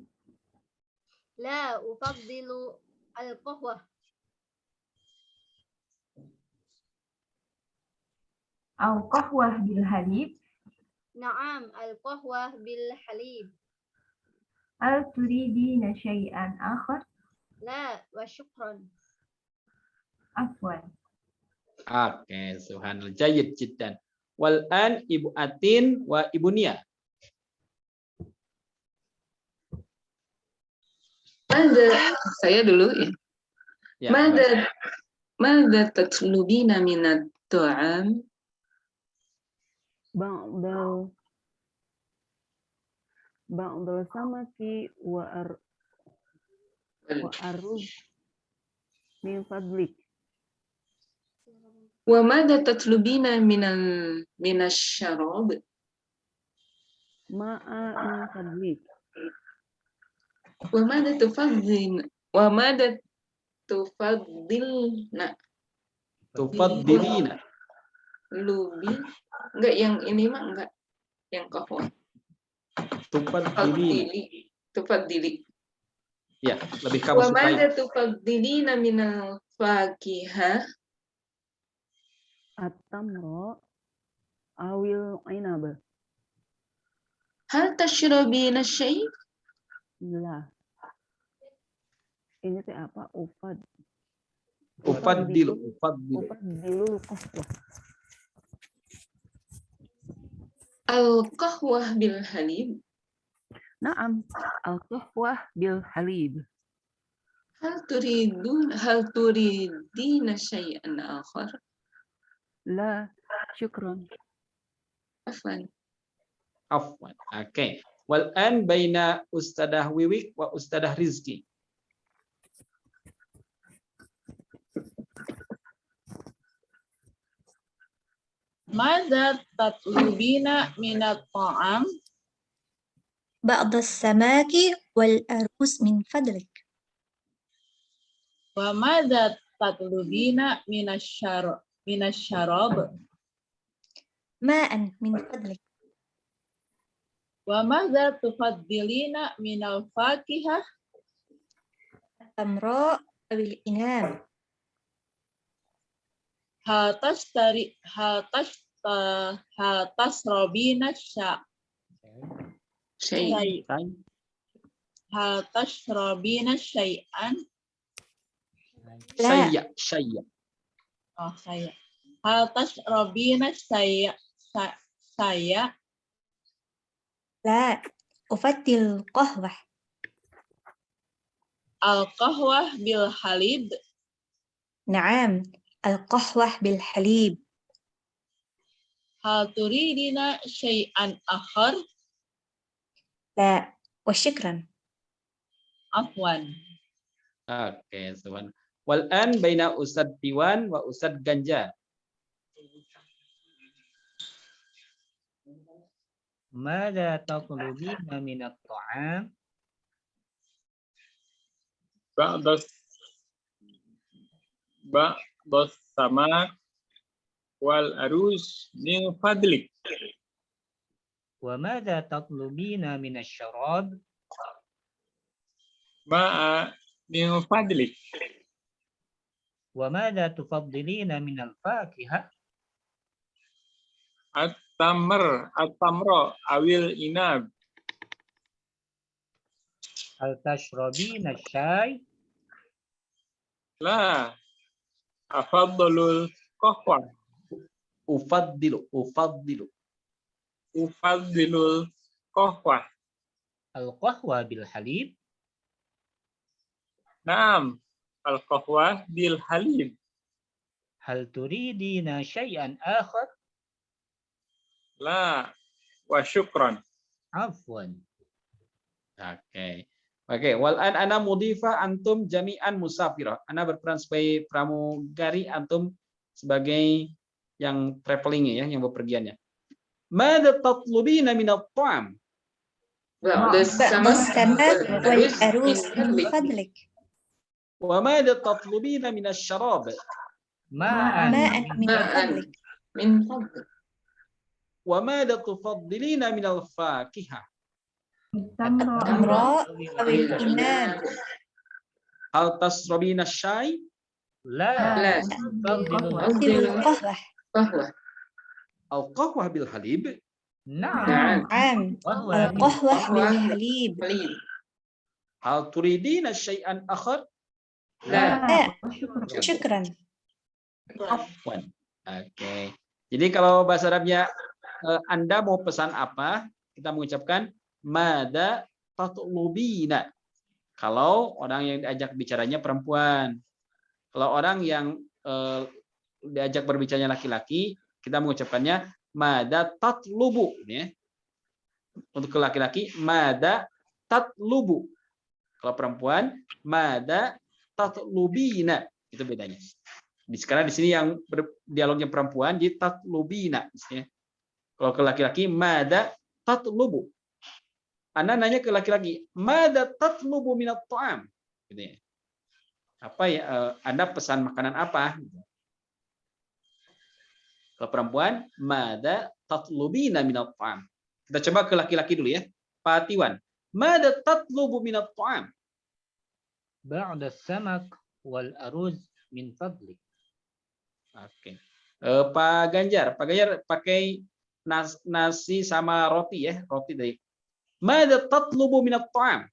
La ufaddilu al-qahwah. Au qahwah bil halib? Na'am, al-qahwah bil halib. Hal turidina syai'an akhar? La wa syukran. Afwan. Oke, subhanallah. Jayyid jiddan. Wal an Ibu Atin wa Ibu Nia. Saya dulu ya. Ya, Mada tatlubina minat ta'am? Ba'dal ba'dal samaki wa aruz min fadlik. Wa madza tatlubina minasyarab? Ma'a min fadlik. Wa madza tufaddilna? Tufaddilina. Lubi? Enggak, yang ini mah enggak. Yang qahwa. Tufaddilina. Tufaddili. Ya, lebih kamu Wa sukai. madza tufaddilina minal fakihah? At-tamra awil inab. Hal tashrabina syai'? Lah. Ini teh apa? Ufaddilu. Ufaddilu qahwa. Al-qahwah bil halib? Naam, al-qahwah bil halib. Hal turidina syai'an akhar? La, syukran. Afwan. Afwan. Oke. Wal an baina Ustadzah Wiwik wa Ustadzah Rizki. Madza tatlubina minat ta'am? بعض السماك والأرز من فضلك. Wa madza tatlubina minasyarab? ماء من فضلك. Wa madza tufaddilina minal fakihah? التمراء أو الإناب. Tasrobina Syai'. tasrobina syai'an? Syayya. Syayya. Oh, saya. Tasrobina saya. لا أفضل القهوة. Al-qahwah bil halib? نعم القهوة بالحليب. Hal turidina syai'an akhar? لا وشكرا. Afwan. Oke, Subhan. Wal an baina Ustadz Diwan wa Ustadz Ganjar. Mada tatlubina minat ta'am? Ba'das samak wal aruz min fadlik. Wa mada tatlubina minasyarab? Ma'a min fadlik. Wa mada tufaddilina minal fakihah? At-tamra awil inab. Hal tashrabina syai'? La afaddalul qahwa. Ufaddilu. Ufaddilul qahwa. Al-qahwa bil halib? Naam, al-qahwa bil halib. Hal turidina syai'an akhar? La wa syukran. Afwan. Oke. Oke, wal an ana mudhifa antum jami'an musafirah. Ana berperan sebagai pramugari, antum sebagai yang travelingnya ya, yang bepergiannya. Madza tatlubina minat ta'am? Ba'das بعض السماك والأرز من fadlik. فضلك. Wa madza tatlubina minasyarab? Ma'an ماء من Ma'an. فضلك. Min fadlik. Wa madza tufaddilina minal fakihah? التمراء أو الإناب. Hal tasrabina syai? La. La. أفضل القهوة. Qahwah. Al-qahwah bil halib? Na'am. نعم Qahwa القهوة بالحليب. Halib. Hal turidina syai'an akhar? La. لا شكرا. Afwan. Oke. Jadi kalau bahasa Arabnya Anda mau pesan apa? Kita mengucapkan mada tatlubina. Kalau orang yang diajak bicaranya perempuan. Kalau orang yang diajak berbicaranya laki-laki, kita mengucapkannya mada tatlubu ya. Untuk laki-laki mada tatlubu. Kalau perempuan mada tatlubina. Itu bedanya. Sekarang di sini yang dialognya perempuan di tatlubina. Kalau ke laki-laki mada tatlubu. Anda nanya ke laki-laki, mada tatlubu minat ta'am. Gitu ya. Apa ya? Anda pesan makanan apa? Kalau perempuan, mada tatlubina minat ta'am. Kita coba ke laki-laki dulu ya. Pak Tiwan, mada tatlubu minat ta'am. Ba'da samak wal aruz min fadlik. Oke. Pak Ganjar pakai nasi sama roti ya, roti dari. Mada tatlubu minat ta'am.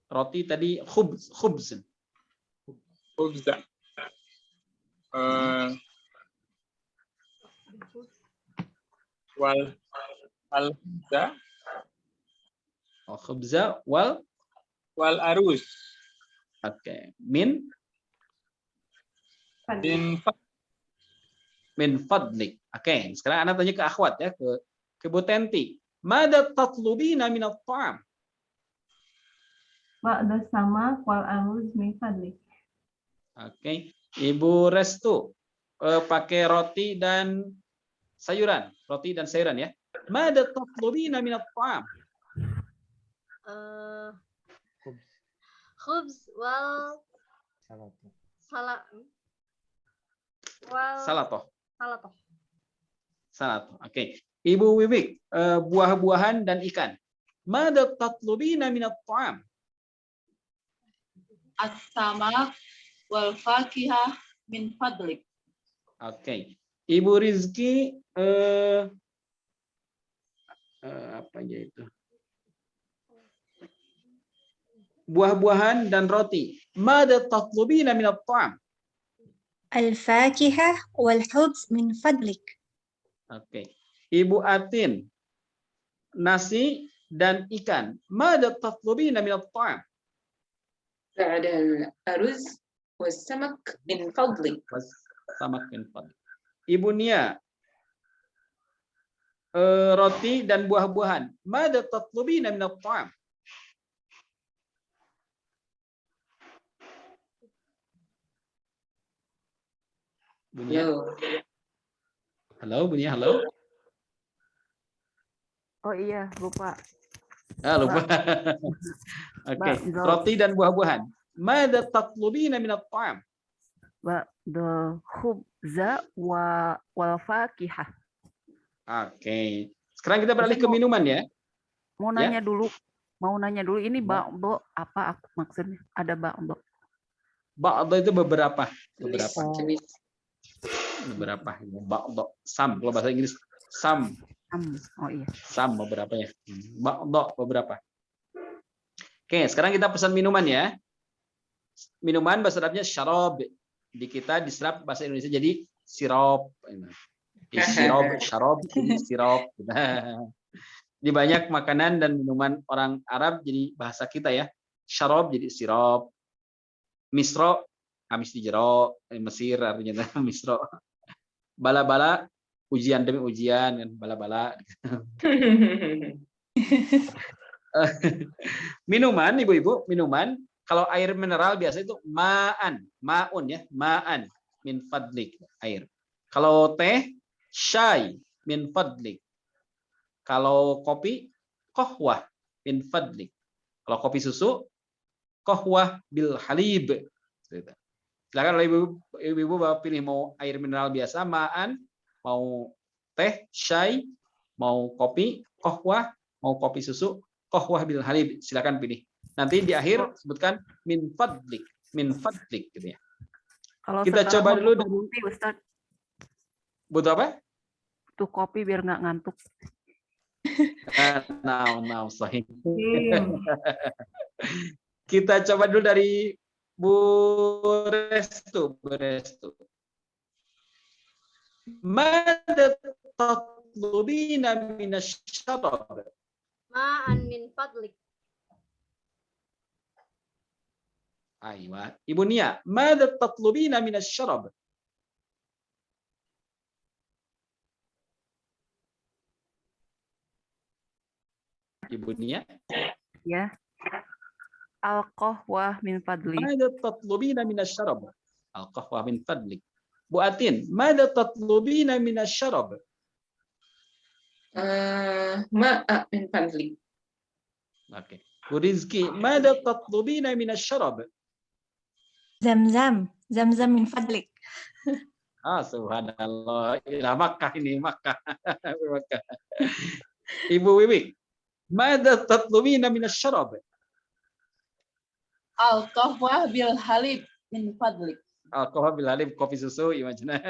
Roti tadi khubz. Khubza. Wal khubza. Khubza wal Aruz. Oke. Min Min fadlik. Oke, sekarang Anda tanya ke akhwat ya, ke Bu Tenti. Mada tatlubina minat ta'am? Ba'da samak wal aruz min fadlik. Oke. Ibu Restu pakai roti dan sayuran. Roti dan sayuran ya. Mada tatlubina minat ta'am? Khubz wal salatoh. Oke. Ibu Wiwik, buah-buahan dan ikan. Mada tatlubina minat ta'am? As-samak wal fakihah min fadlik. Oke. Ibu Rizki apa aja itu? Buah-buahan dan roti. Mada tatlubina minat ta'am? Al-fakihah wal khubz min fadlik. Oke. Ibu Atin, nasi dan ikan. Mada tatlubina minat ta'am? Ba'da al-aruz was samak min fadlik. Samak min fadlik. Ibu Nia, roti dan buah-buahan. Mada tatlubina minat ta'am? Bunia. Halo, Bunia, halo. Oh iya, lupa. Lupa. Oke. Roti dan buah-buahan. Mada tatlubina minat ta'am? Ba'da khubza wal fakihah. Oke. Sekarang kita beralih ke minuman ya. Mau nanya dulu. Ini ba'do apa maksudnya? Ada ba'do. Ba'do itu beberapa. Jenis. Beberapa. Ba'do. Some. Kalau bahasa Inggris. Some. Oh iya. Some beberapa ya. Ba'do beberapa. Oke, sekarang kita pesan minuman ya. Minuman bahasa Arabnya syarab. Di kita diserap bahasa Indonesia jadi sirop. Syarab, sirop. Di banyak makanan dan minuman orang Arab jadi bahasa kita ya. Syarab jadi sirop. Misro, amis di jero, Mesir artinya misro. Bala-bala, ujian demi ujian kan, bala-bala. Minuman, ibu-ibu, minuman. Kalau air mineral biasa itu maun ya, ma'an min fadlik, air. Kalau teh, syai min fadlik. Kalau kopi, kohwah min fadlik. Kalau kopi susu, kohwah bil halib. Silakan ibu-ibu bapak pilih mau air mineral biasa, ma'an, mau teh, syai, mau kopi, kohwah, mau kopi susu, kohwah bil halib. Silakan pilih. Nanti di akhir sebutkan min fadlik gitu ya. Kalau kita coba dulu dari kopi, Ustaz. Butuh apa? Tuh kopi biar nggak ngantuk. Nah, sahih. Kita coba dulu dari Bu Restu. Mada tatlubina minasyarab? Ma'an min fadlik. Aywa. Ibu Nia, mada tatlubina minasyarab? Ibu Nia. Ya. Al-qahwah min fadli. Mada tatlubina minasyarab? Al-qahwah min fadlik. Bu Atin, mada tatlubina minasyarab? Ma'a min fadli. Oke. Bu Rizki, mada tatlubina minasyarab? Zam-zam. Zam-zam min fadlik. Ah, subhanallah. Ila Makkah ini, Makkah. Makkah. Ibu Wiwi, mada tatlubina minasyarab? Al-qahwah bil halib min fadlik. Alkohol bil halim, kopi susu, imajina.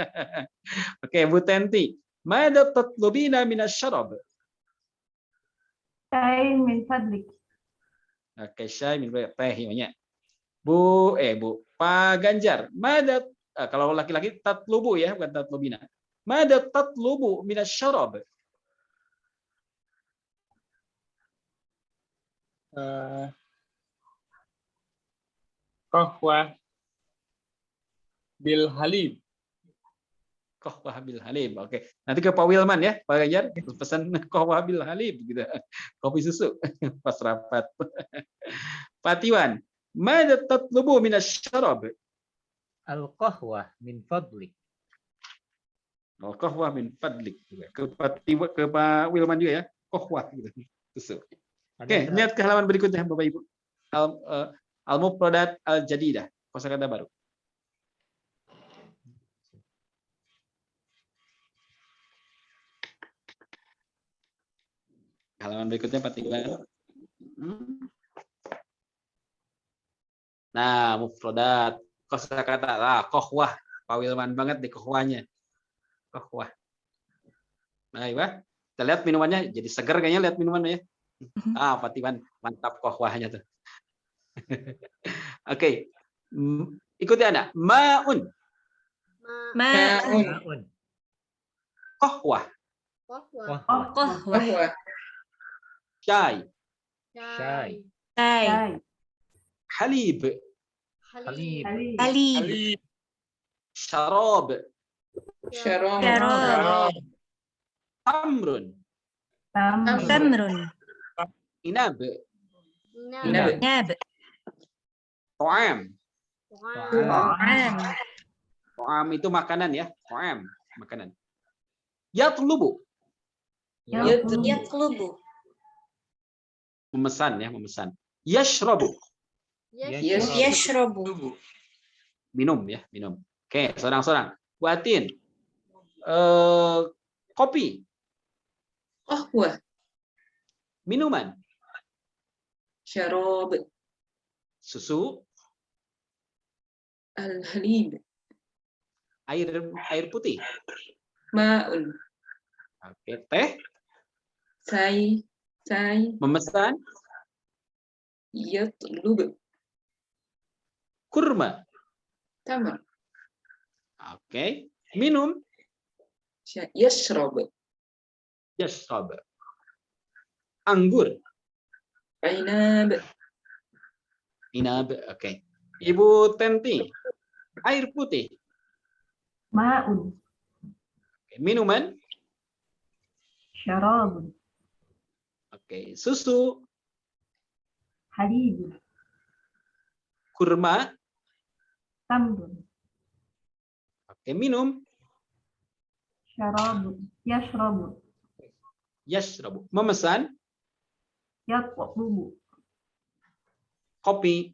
Oke, Bu Tenti. Mada tatlubina minasyarab? Syai min fadlik. Oke, syai min teh imanya. Bu Pak Ganjar. Mada kalau laki-laki tatlubu ya, bukan tatlubina. Mada tatlubu minasyarab? Qahwah bil halib. Qahwah bil halib. Oke. Nanti ke Pak Wilman ya, Pak Ganjar pesan qahwah bil halib gitu. Kopi susu pas rapat. Pak Tiwan, mada tatlubu minasyarab? Al-qahwah min fadlik. Oh, qahwah min fadlik. Ke Pak Wilman juga ya. Qahwah gitu. Susu. Oke, lihat ke halaman berikutnya Bapak Ibu. Al-Mufradat Al-Jadidah, kosakata baru. Halaman berikutnya Pak Tiwan. Nah, mufradat kosakata qahwah. Pak Wilman banget di qahwahnya. Qahwah. Nah, Ibu, kita lihat minumannya jadi segar kayaknya lihat minumannya ya. Pak Tiwan mantap qahwahnya tuh. Oke. Ikuti Anda. Ma'un. Ma'un. Qahwah. Qahwah. Syai. Syai. Syai. Halib. Halib. Halib. Syarab. Syarab. Tamrun. Tamrun. Inab. Nab. Ta'am. Ta'am. Ta'am itu makanan ya. Ta'am, makanan. Yatlubu. Yatlubu. Memesan ya, memesan. Yashrabu. Yashrabu. Minum ya, minum. Oke, seorang-seorang. Buatin. Kopi. Qahwah. Minuman. Syarab. Susu. Al-halib. Air putih. Ma'un. Oke, teh. Sai. Memesan. Yatlub. Kurma. Tamar. Oke. Minum. Yashrab. Yashrab. Anggur. Ainab. Inab. Oke. Ibu Tenti. Air putih. Ma'un. Oke. Minuman. Syarab. Oke. Susu. Halib. Kurma. Tamrun. Oke. Minum. Syarab. Yashrabu. Yashrabu. Memesan. Yatlubu. Kopi.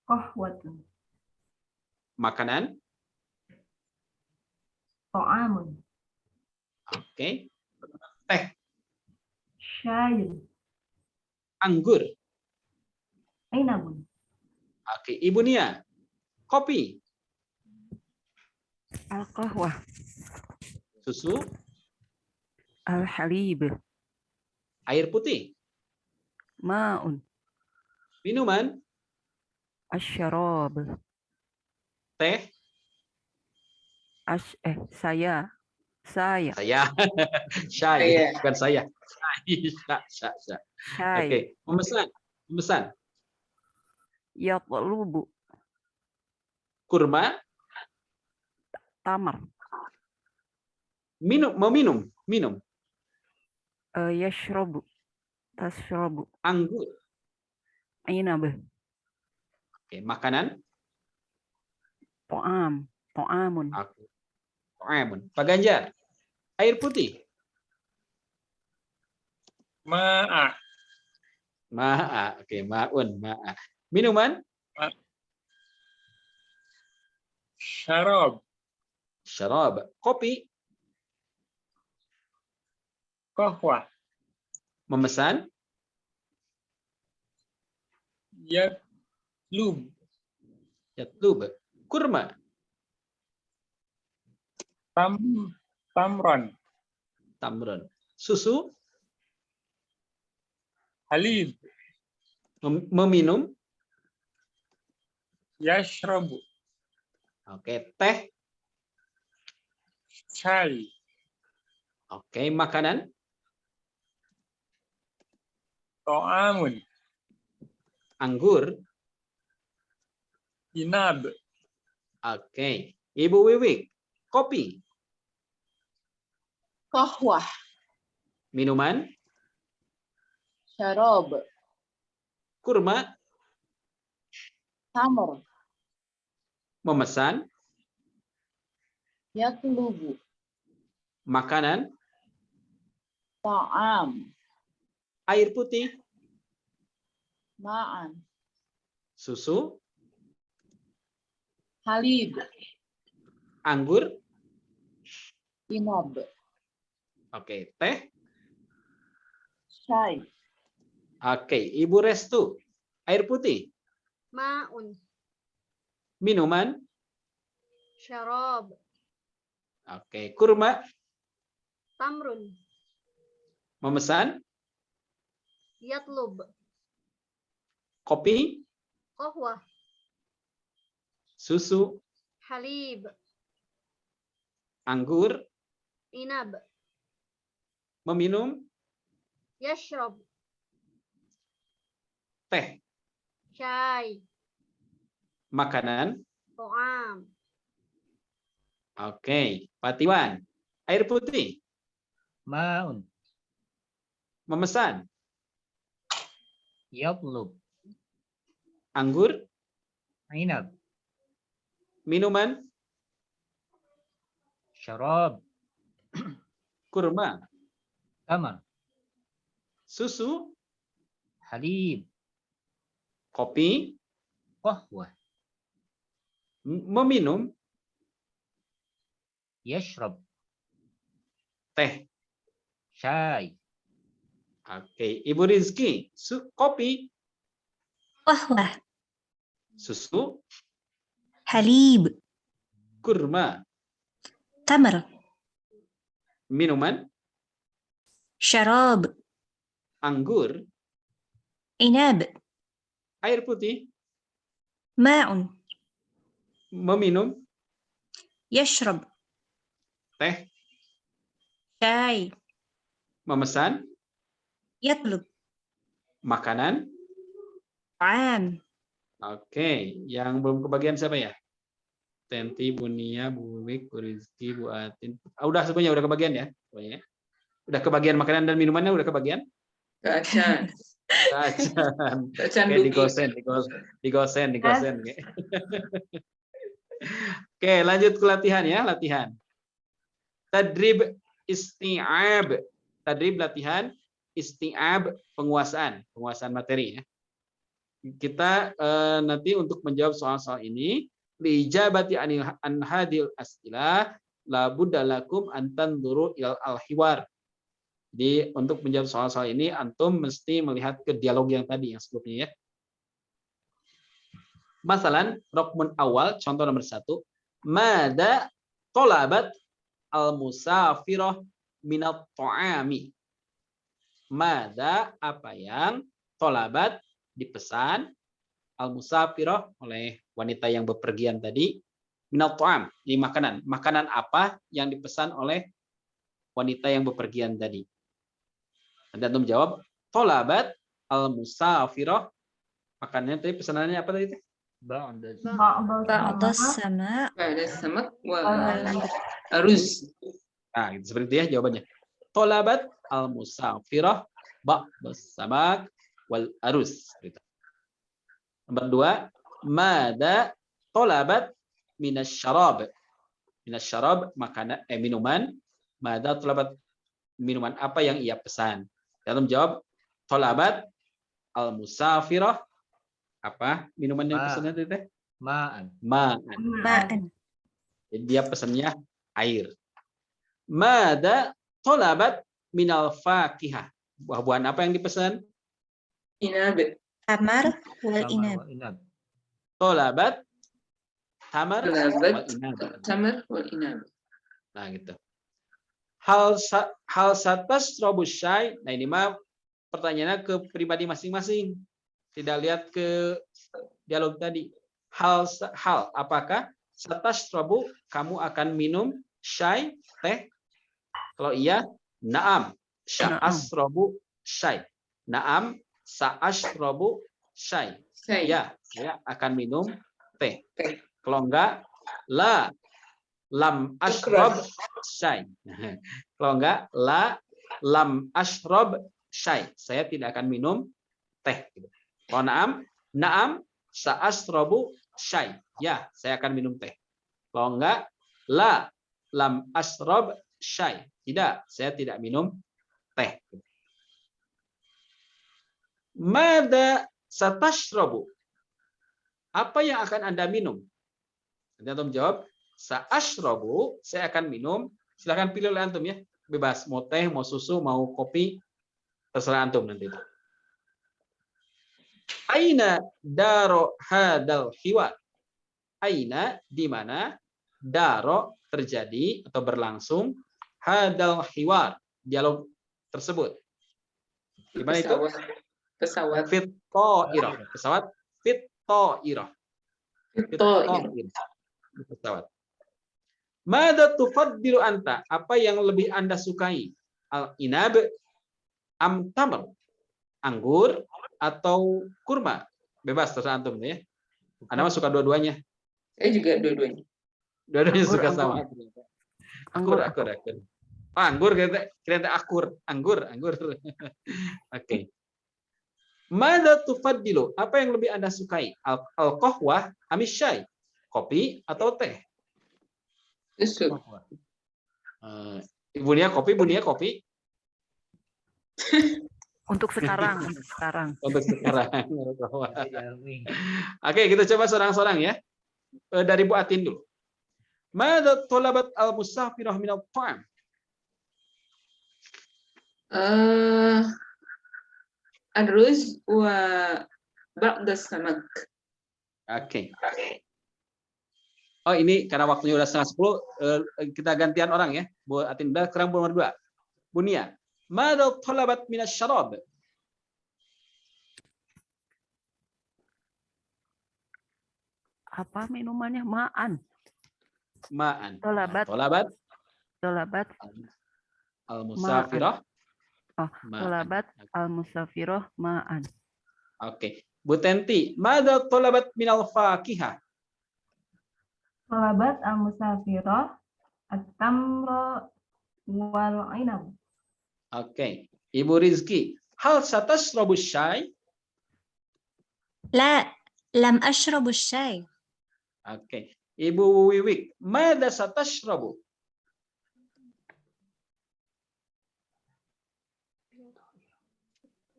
Qahwatun. Makanan. Ta'amun. Oke. Teh. Syaiun. Anggur. Ainabun. Oke. Ibu Nia. Kopi. Al-qahwah. Susu. Al-halib. Air putih. Ma'un. Minuman. Asyarab. Teh. Saya. Saya. Syai. Saya. Bukan saya. Syai. Syai. Oke. Memesan. Yatlubu. Kurma. Tamar. Minum. Yashrabu. Tashrabu. Anggur. Inab. Oke, makanan. To'am. To'amun. Aku. To'amun. Pak Ganjar. Air putih. Ma'a. Ma'a. Oke, ma'un. Ma'a. Minuman. Syarab. Syarab. Kopi. Qahwah. Memesan. Yatlub. Yatlub. Kurma. Tamron. Tamron. Susu. Halib. Meminum. Yashrabu. Oke, teh. Syai. Oke, makanan. To'amun. Anggur. Inab. Oke. Ibu Wiwik. Kopi. Qahwah. Minuman. Syarab. Kurma. Tamr. Memesan. Yatlubu. Makanan. Ta'am. Air putih. Ma'an. Susu. Halib. Anggur. Inab. Oke, teh. Syai. Oke, Ibu Restu. Air putih. Ma'un. Minuman. Syarab. Oke, kurma. Tamrun. Memesan. Yatlub. Kopi. Qahwah. Susu. Halib. Anggur. Inab. Meminum. Yashrab. Teh. Syai. Makanan. To'am. Oke, Pak Tiwan. Air putih. Ma'un. Memesan. Yatlub. Anggur. Inab. Minuman. Syarab. Kurma. Tamar. Susu. Halib. Kopi. Qahwah. Meminum. Yashrab. Teh. Syai. Oke, Ibu Rizky. Kopi. Qahwah. Susu. Halib. Kurma. Tamr. Minuman. Syarab. Anggur. Inab. Air putih. Ma'un. Meminum. Yashrab. Teh. Syai. Memesan. Yatlub. Makanan. Ta'am. Oke, yang belum kebagian siapa ya? Tenti, Bunia, Bu Wik, Bu Rizky, Bu Atin. Udah semuanya udah kebagian ya? Pokoknya. Udah kebagian makanan dan minumannya udah kebagian? Kacan. Kacan. Kacan Oke, Duki. digosen. Oke, lanjut ke latihan ya, latihan. Tadrib isti'ab. Tadrib latihan isti'ab penguasaan materi ya. Kita nanti untuk menjawab soal-soal ini lijabati an hadil as'ilah la budda lakum an tanzuru ilal al-hiwar. Jadi untuk menjawab soal-soal ini antum mesti melihat ke dialog yang tadi yang sebelumnya ya. Masalan, rokmun awal contoh nomor 1, mada tolabat al-musafirah minat ta'ami. Mada apa yang tolabat dipesan al-musafirah oleh wanita yang bepergian tadi minat ta'am di makanan. Makanan apa yang dipesan oleh wanita yang bepergian tadi? Nanti antum jawab tolabat al-musafirah. Makanannya tadi pesanannya apa tadi? Ba'da sama. Ba'da samak wal Wal aruz. Nah, seperti itu ya jawabannya. Tolabat al-musafirah ba'dus samak wal aruz. Gitu. Nomor 2, mada tolabat minasyarab. Minasyarab makanan minuman. Mada tolabat minuman apa yang ia pesan. Dalam jawab tolabat al musafirah. Apa minuman yang pesannya itu teh? Ma'an. Ma'an. Ma'an. Jadi dia pesannya air. Mada tolabat minal fakihah. Buah-buahan apa yang dipesan? Inab. Tamar wal Tamar inab. wal inab. Tolabat tamar wal Tolabat inab. tamar wal inab. Nah gitu. Hal satas robus syai. Nah ini mah pertanyaannya ke pribadi masing-masing. Tidak lihat ke dialog tadi. Hal apakah satas robu kamu akan minum syai teh? Kalau iya, naam. Sa'asrobu syai. Naam sa'asrobu syai. Saya. Ya, saya akan minum teh. Teh. Kalau enggak, la lam ashrob syai. Kalau enggak, la lam ashrob syai. Saya tidak akan minum teh. Kalau naam sa'asrobu syai. Ya, saya akan minum teh. Kalau enggak, la lam ashrob syai. Tidak, saya tidak minum teh. Mada satashrobu. Apa yang akan Anda minum? Nanti antum jawab, sa'ashrobu, saya akan minum. Silahkan pilih oleh antum ya. Bebas, mau teh, mau susu, mau kopi. Terserah antum nanti. Aina daro hadal hiwar. Aina, di mana daro terjadi atau berlangsung hadal hiwar, dialog tersebut. Di mana itu? Pesawat. Fit-ta'irah. Pesawat fit-ta'irah. Pesawat. Mada tufaddilu anta? Apa yang lebih Anda sukai? Al-inab am tamr? Anggur atau kurma? Bebas terserah antum ya. Anda mah suka dua-duanya. Saya juga dua-duanya. Dua-duanya suka Anggur. sama. Anggur. Anggur kira akur. Anggur. Oke. Mada tufaddilu? Apa yang lebih Anda sukai? Al-qahwah amis syai? Kopi atau teh? Susu. Ibunya kopi. Untuk sekarang. Untuk sekarang. Oke, kita coba seorang-seorang ya. Dari Bu Atin dulu. Mada tolabat al-musafirah minal ta'am? Aruz wa ba'das samak. Oke. Oh ini karena waktunya udah 9:30, kita gantian orang ya. Bu Atin udah sekarang nomor 2. Bunia. Mada tolabat minas syarab? Apa minumannya? Ma'an. Tolabat al-musafirah. Tolabat al-musafirah ma'an. Oke. Bu Tenti, mada tolabat minal fakihah? Tolabat al-musafirah at-tamra wal inab. Oke. Ibu Rizki, hal satashrabu syai? La, lam ashrabu syai. Oke. Ibu Wiwik, mada satashrabu?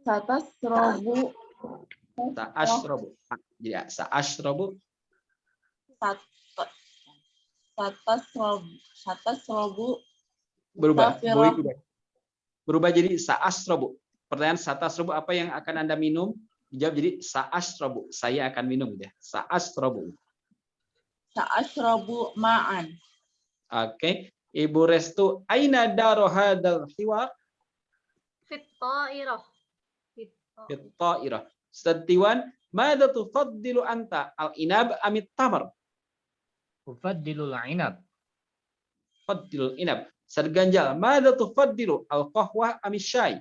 Satasrobu. Sa'ashrabu. Ya, sa'ashrabu. Satasrobu. Berubah. Safirah. Berubah jadi sa'ashrabu. Pertanyaan sa'ashrabu apa yang akan Anda minum? Dijawab jadi sa'ashrabu. Saya akan minum ya. Sa'ashrabu. Sa'ashrobu ma'an. Oke. Ibu Restu, aina daro hadal hiwar? Fit-ta'irah. Fit-ta'irah. Setiwan, mada tufaddilu anta? Al-inab amit tamar? Ufaddilul inab. Faddilul inab. Serganjal, mada tufaddilu? Al-qahwah amit syai?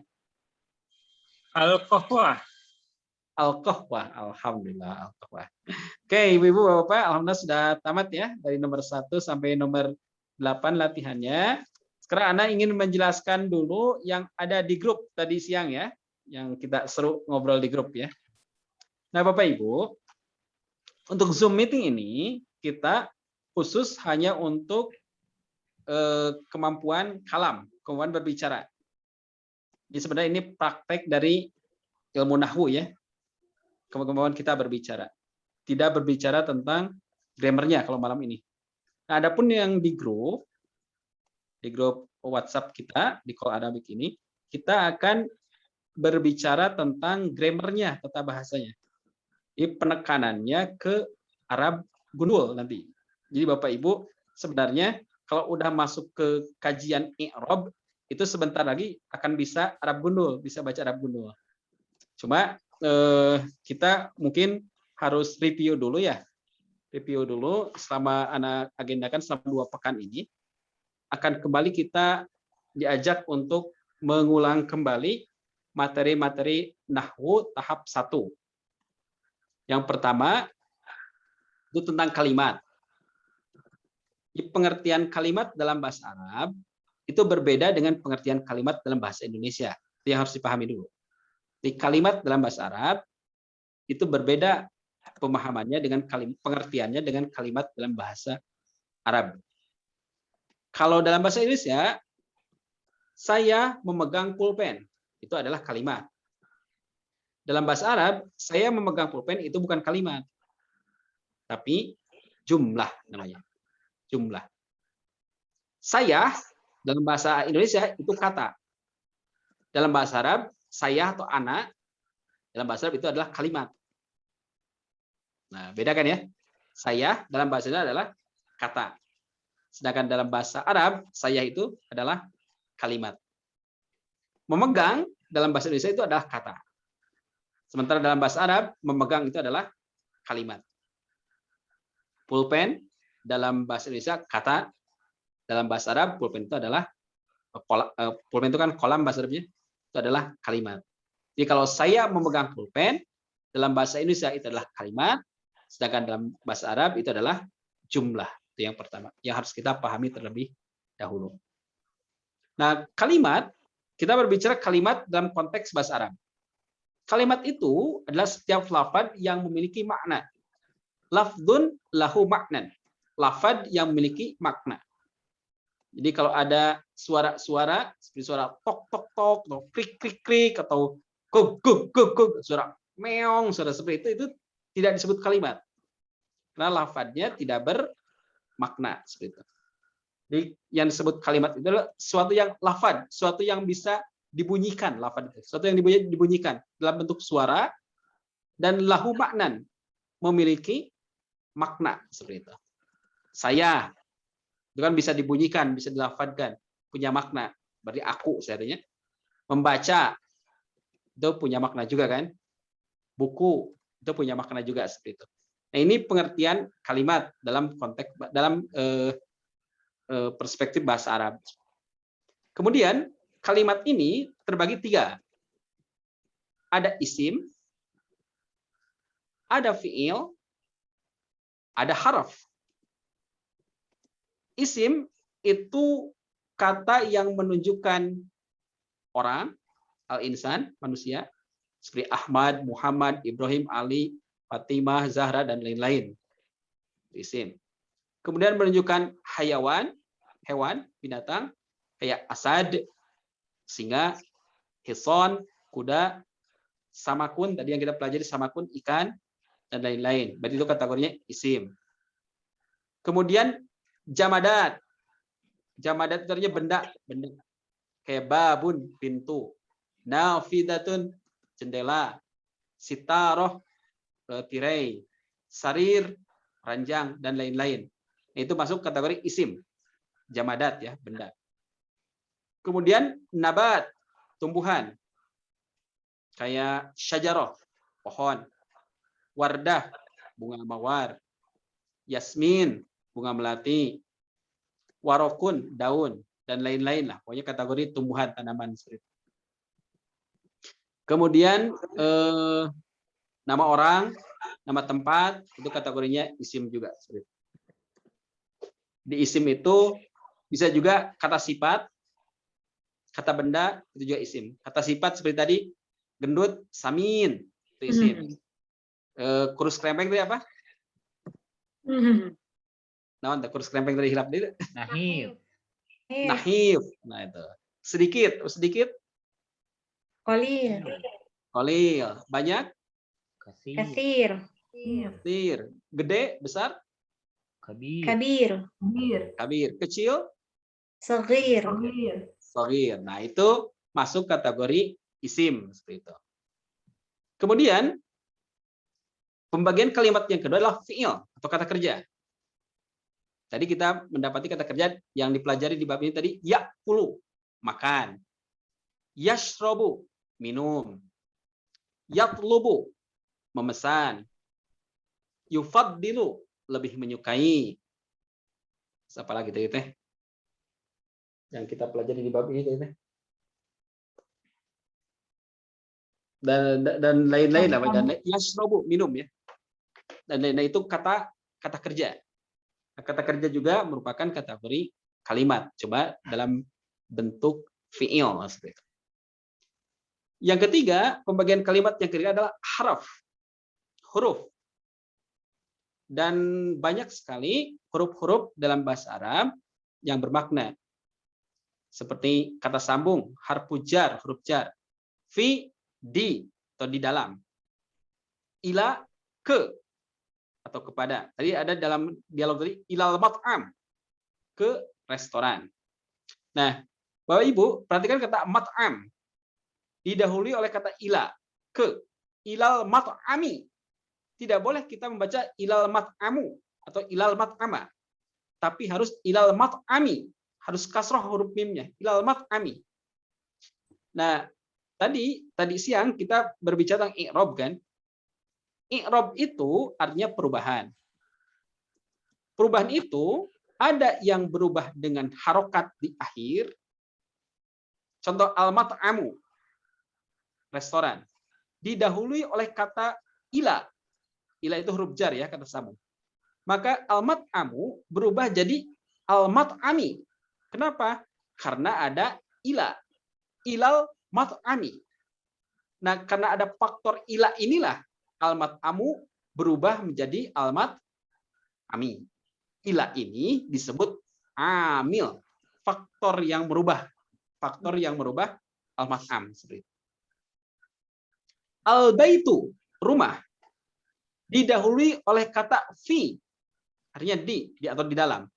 Al-qahwah. Al-qahwah. Alhamdulillah. Al-qahwah. Oke, Ibu-ibu, Bapak, alhamdulillah sudah tamat ya. Dari nomor 1 sampai nomor 8 latihannya. Sekarang Anda ingin menjelaskan dulu yang ada di grup tadi siang ya. yang kita seru ngobrol di grup ya. Nah, Bapak Ibu, untuk Zoom meeting ini kita khusus hanya untuk kemampuan kalam, kemampuan berbicara. Jadi sebenarnya ini praktek dari ilmu nahwu ya, kemampuan kita berbicara. Tidak berbicara tentang grammarnya kalau malam ini. Nah, adapun yang di grup WhatsApp kita di Call Arabic ini, kita akan berbicara tentang grammarnya, tata bahasanya. Ini penekanannya ke Arab gundul nanti. Jadi Bapak Ibu sebenarnya kalau udah masuk ke kajian i'rab itu sebentar lagi akan bisa Arab gundul, bisa baca Arab gundul. Cuma kita mungkin harus review dulu ya. Review dulu selama anak agendakan selama 2 pekan ini akan kembali kita diajak untuk mengulang kembali materi-materi nahwu tahap 1. Yang pertama itu tentang kalimat. Di pengertian kalimat dalam bahasa Arab itu berbeda dengan pengertian kalimat dalam bahasa Indonesia. Itu yang harus dipahami dulu. Di kalimat dalam bahasa Arab itu berbeda pemahamannya dengan pengertiannya dengan kalimat dalam bahasa Arab. Kalau dalam bahasa Indonesia, saya memegang pulpen, itu adalah kalimat. Dalam bahasa Arab, saya memegang pulpen itu bukan kalimat, tapi jumlah namanya. Jumlah. Saya dalam bahasa Indonesia itu kata. Dalam bahasa Arab, saya atau anak dalam bahasa Arab itu adalah kalimat. Nah, beda kan ya? Saya dalam bahasa Indonesia adalah kata. Sedangkan dalam bahasa Arab, saya itu adalah kalimat. Memegang dalam bahasa Indonesia itu adalah kata. Sementara dalam bahasa Arab, memegang itu adalah kalimat. Pulpen dalam bahasa Indonesia kata, dalam bahasa Arab pulpen itu adalah pulpen itu kan kolam bahasa Arabnya, itu adalah kalimat. Jadi kalau saya memegang pulpen dalam bahasa Indonesia itu adalah kalimat, sedangkan dalam bahasa Arab itu adalah jumlah. Itu yang pertama yang harus kita pahami terlebih dahulu. Nah, kalimat, kita berbicara kalimat dalam konteks bahasa Arab. Kalimat itu adalah setiap lafaz yang memiliki makna. Lafdun lahu maknan. Lafaz yang memiliki makna. Jadi kalau ada suara-suara seperti suara tok tok tok atau krik krik krik atau gug gug gug gug, suara meong, suara seperti itu tidak disebut kalimat. Karena lafaznya tidak bermakna seperti itu. Jadi yang disebut kalimat itu adalah suatu yang lafaz, suatu yang bisa dibunyikan, lafaz itu, suatu yang dibunyikan dalam bentuk suara dan lahu maknan, memiliki makna seperti itu. Saya itu kan bisa dibunyikan, bisa dilafadzkan, punya makna. Berarti aku sebenarnya. Membaca itu punya makna juga kan? Buku itu punya makna juga seperti itu. Nah, ini pengertian kalimat dalam konteks dalam perspektif bahasa Arab. Kemudian kalimat ini terbagi 3. Ada isim, ada fiil, ada haraf. Isim itu kata yang menunjukkan orang, al-insan, manusia, seperti Ahmad, Muhammad, Ibrahim, Ali, Fatimah, Zahra, dan lain-lain. Isim. Kemudian menunjukkan hayawan, hewan, binatang, kayak asad, singa, hison, kuda, samakun, tadi yang kita pelajari samakun, ikan, dan lain-lain. Berarti itu kategorinya isim. Kemudian jamadat. Jamadat itu artinya benda, benda. Kayak babun, pintu. Nafidatun, jendela. Sitaroh, tirai. Sarir, ranjang, dan lain-lain. Itu masuk kategori isim. Jamadat ya, benda. Kemudian nabat, tumbuhan. Kayak syajarah, pohon. Wardah, bunga mawar. Yasmin, bunga melati. Warokun, daun, dan lain-lain lah. Pokoknya kategori tumbuhan, tanaman. Kemudian nama orang, nama tempat, itu kategorinya isim juga. Di isim itu bisa juga kata sifat, kata benda, itu juga isim. Kata sifat seperti tadi, gendut, samin, itu isim. Kurus krempeng itu apa? Nah, kurus krempeng dari hilap dia. Nahif. Nahif. Nah itu. Sedikit, Qalil. qalil, banyak, Kasir. Katsir. katsir, gede, besar, Kabir. Kabir. kabir, kecil, Saghir. shaghir. Nah, itu masuk kategori isim seperti itu. Kemudian pembagian kalimat yang kedua adalah fi'il atau kata kerja. Tadi kita mendapati kata kerja yang dipelajari di bab ini tadi, ya'kulu, makan. Yashrobu, minum. Yatlubu, memesan. Yufaddilu, lebih menyukai. Siapa lagi teh? Yang kita pelajari di bab ini teh. Dan lain-lain lah. Yashrobu, minum ya. Dan lain-lain itu kata kerja. Kata kerja juga merupakan kategori kalimat, coba dalam bentuk fi'il seperti itu. Yang ketiga, pembagian kalimat yang ketiga adalah huruf. Dan banyak sekali huruf-huruf dalam bahasa Arab yang bermakna. Seperti kata sambung, harfu jar, huruf jar. Fi, di, atau di dalam. Ila, ke, atau kepada. Tadi ada dalam dialog tadi, ilal mat'am, ke restoran. Nah, Bapak Ibu, perhatikan kata mat'am. Didahului oleh kata ila, ke. Ilal mat'ami. Tidak boleh kita membaca ilal mat'amu atau ilal mat'ama. Tapi harus ilal mat'ami. Harus kasroh huruf mimnya. Ilal mat'ami. Nah, tadi siang kita berbicara tentang i'rab kan? I'rab itu artinya perubahan. Perubahan itu ada yang berubah dengan harokat di akhir. Contoh al-mat'amu, restoran. Didahului oleh kata ila. Ila itu huruf jar ya, kata sambung. Maka al-mat'amu berubah jadi al-mat'ami. Kenapa? Karena ada ila. Ilal mat'ami. Nah, karena ada faktor ila inilah al-mat'amu berubah menjadi al-mat'ami. Ila ini disebut amil, faktor yang merubah al-mat'am. Al-baitu, rumah, didahului oleh kata fi, artinya di atau di dalam.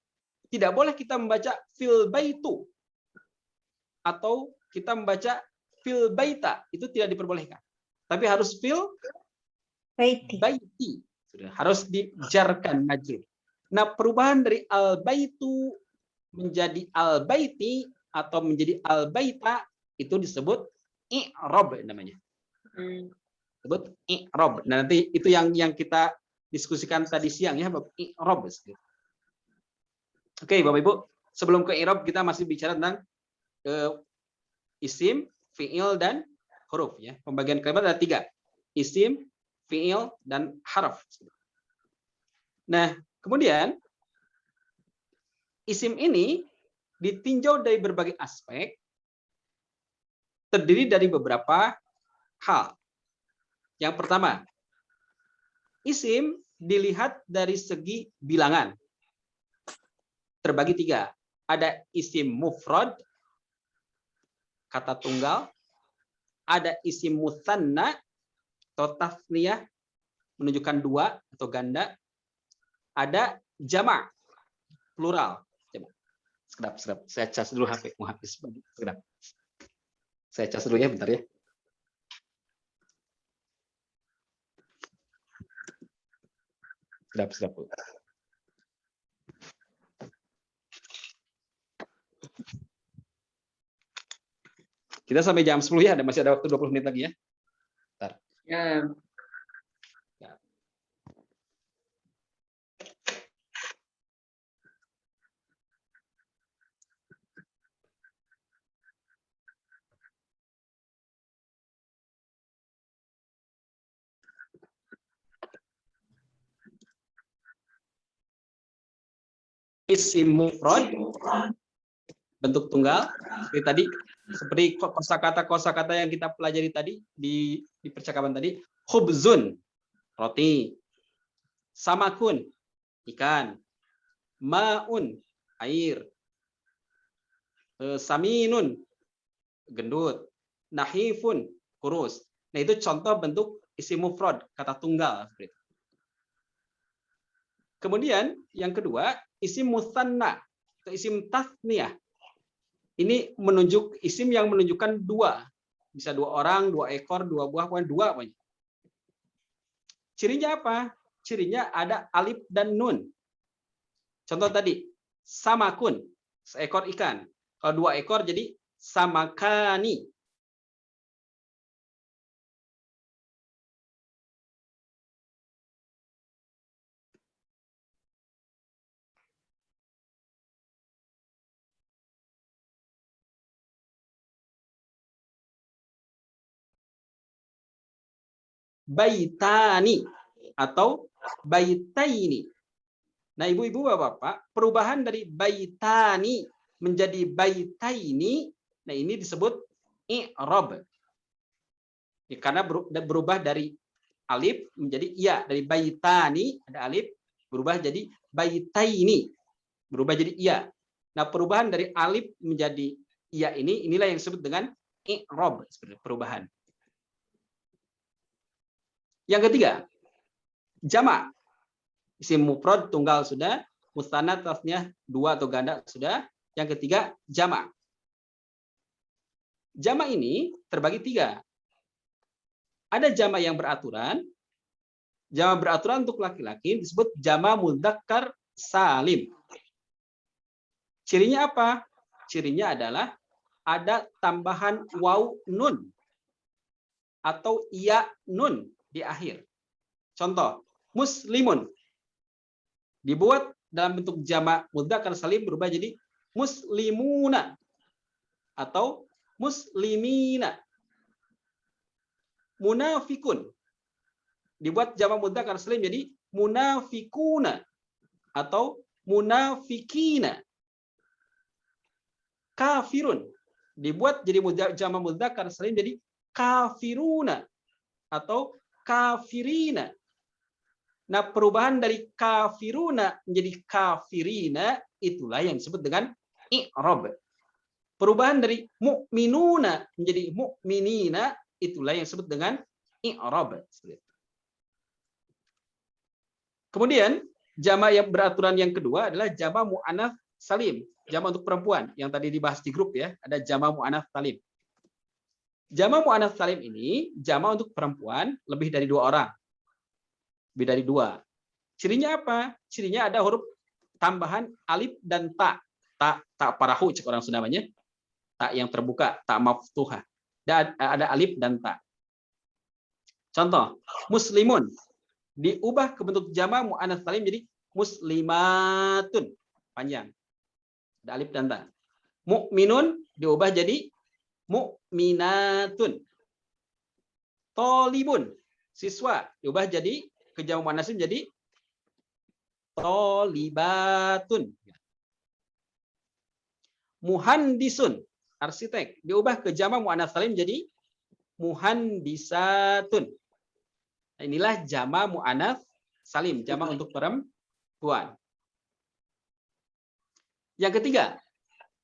Tidak boleh kita membaca fil baitu atau kita membaca fil baita, itu tidak diperbolehkan. Tapi harus fil baiti. Harus dijarkan majrur. Nah, perubahan dari al-baitu menjadi al-baiti atau menjadi al-baita itu disebut i'rab namanya. Disebut i'rab. Nah, nanti itu yang kita diskusikan tadi siang ya, i'rab. Oke, Bapak Ibu, sebelum ke i'rab kita masih bicara tentang isim, fi'il dan huruf ya. Pembagian kalimat ada 3. Isim, fi'il dan harf. Nah, kemudian isim ini ditinjau dari berbagai aspek, terdiri dari beberapa hal. Yang pertama, isim dilihat dari segi bilangan. Terbagi 3. Ada isim mufrad, kata tunggal. Ada isim mutsanna atau tasniyah, menunjukkan 2 atau ganda. Ada jama', plural. Sekedap. Saya cas dulu HP mau habis. Sekedap. Saya cas dulu ya, bentar ya. Sekedap. Kita sampai jam 10 ya, masih ada waktu 20 menit lagi ya. Bentar. Ya. Isim mufrad, bentuk tunggal seperti tadi, Seperti kosakata yang kita pelajari tadi di percakapan tadi, khubzun, roti, samakun, ikan, maun, air, saminun, gendut, nahifun, kurus. Nah, itu contoh bentuk isim mufrad, kata tunggal. Kemudian yang kedua, isim musanna atau isim tasniyah. Ini menunjuk isim yang menunjukkan dua. Bisa dua orang, dua ekor, dua buah, pokoknya dua. Cirinya apa? Cirinya ada alif dan nun. Contoh tadi, samakun, seekor ikan. Kalau dua ekor jadi samakani. Baitani atau baitaini. Nah, ibu-ibu, bapak-bapak, perubahan dari baitani menjadi baitaini, nah ini disebut i'rab. Ya, karena berubah dari alif menjadi iya, dari baitani ada alif berubah jadi baitaini, berubah jadi iya. Nah, perubahan dari alif menjadi iya inilah yang disebut dengan i'rab, seperti perubahan. Yang ketiga, jamak. Isim mufrad tunggal sudah, mustanna tasniyah dua atau ganda sudah. Yang ketiga, jamak. Jamak ini terbagi tiga. Ada jamak yang beraturan. Jamak beraturan untuk laki-laki disebut jamak mudzakkar salim. Cirinya apa? Cirinya adalah ada tambahan waw nun atau ya nun di akhir. Contoh, muslimun dibuat dalam bentuk jamak mudzakkar salim berubah jadi muslimuna atau muslimina. Munafikun dibuat jamak mudzakkar salim jadi munafikuna atau munafikina. Kafirun dibuat jadi jamak mudzakkar salim jadi kafiruna atau kafirina. Nah, perubahan dari kafiruna menjadi kafirina itulah yang disebut dengan i'rab. Perubahan dari mu'minuna menjadi mu'minina itulah yang disebut dengan i'rab. Kemudian jamak yang beraturan yang kedua adalah jamak muannats salim, jamak untuk perempuan yang tadi dibahas di grup ya, ada jamak muannats salim. Jamak muannats salim ini jamak untuk perempuan lebih dari dua orang. Lebih dari dua. Cirinya apa? Cirinya ada huruf tambahan alif dan ta. Tak parahu cek orang Sunda namanya. Tak yang terbuka, tak maftuhah. Ada alif dan ta. Contoh, muslimun diubah ke bentuk jamak muannats salim jadi muslimatun. Panjang. Ada alif dan ta. Mukminun diubah jadi mukminatun. Tolibun, siswa diubah jadi ke jamak muannats jadi tolibatun. Muhandisun, arsitek diubah ke jamak muannats salim jadi muhandisatun. Nah, inilah jamak muannats salim, jamak untuk perempuan. Yang ketiga,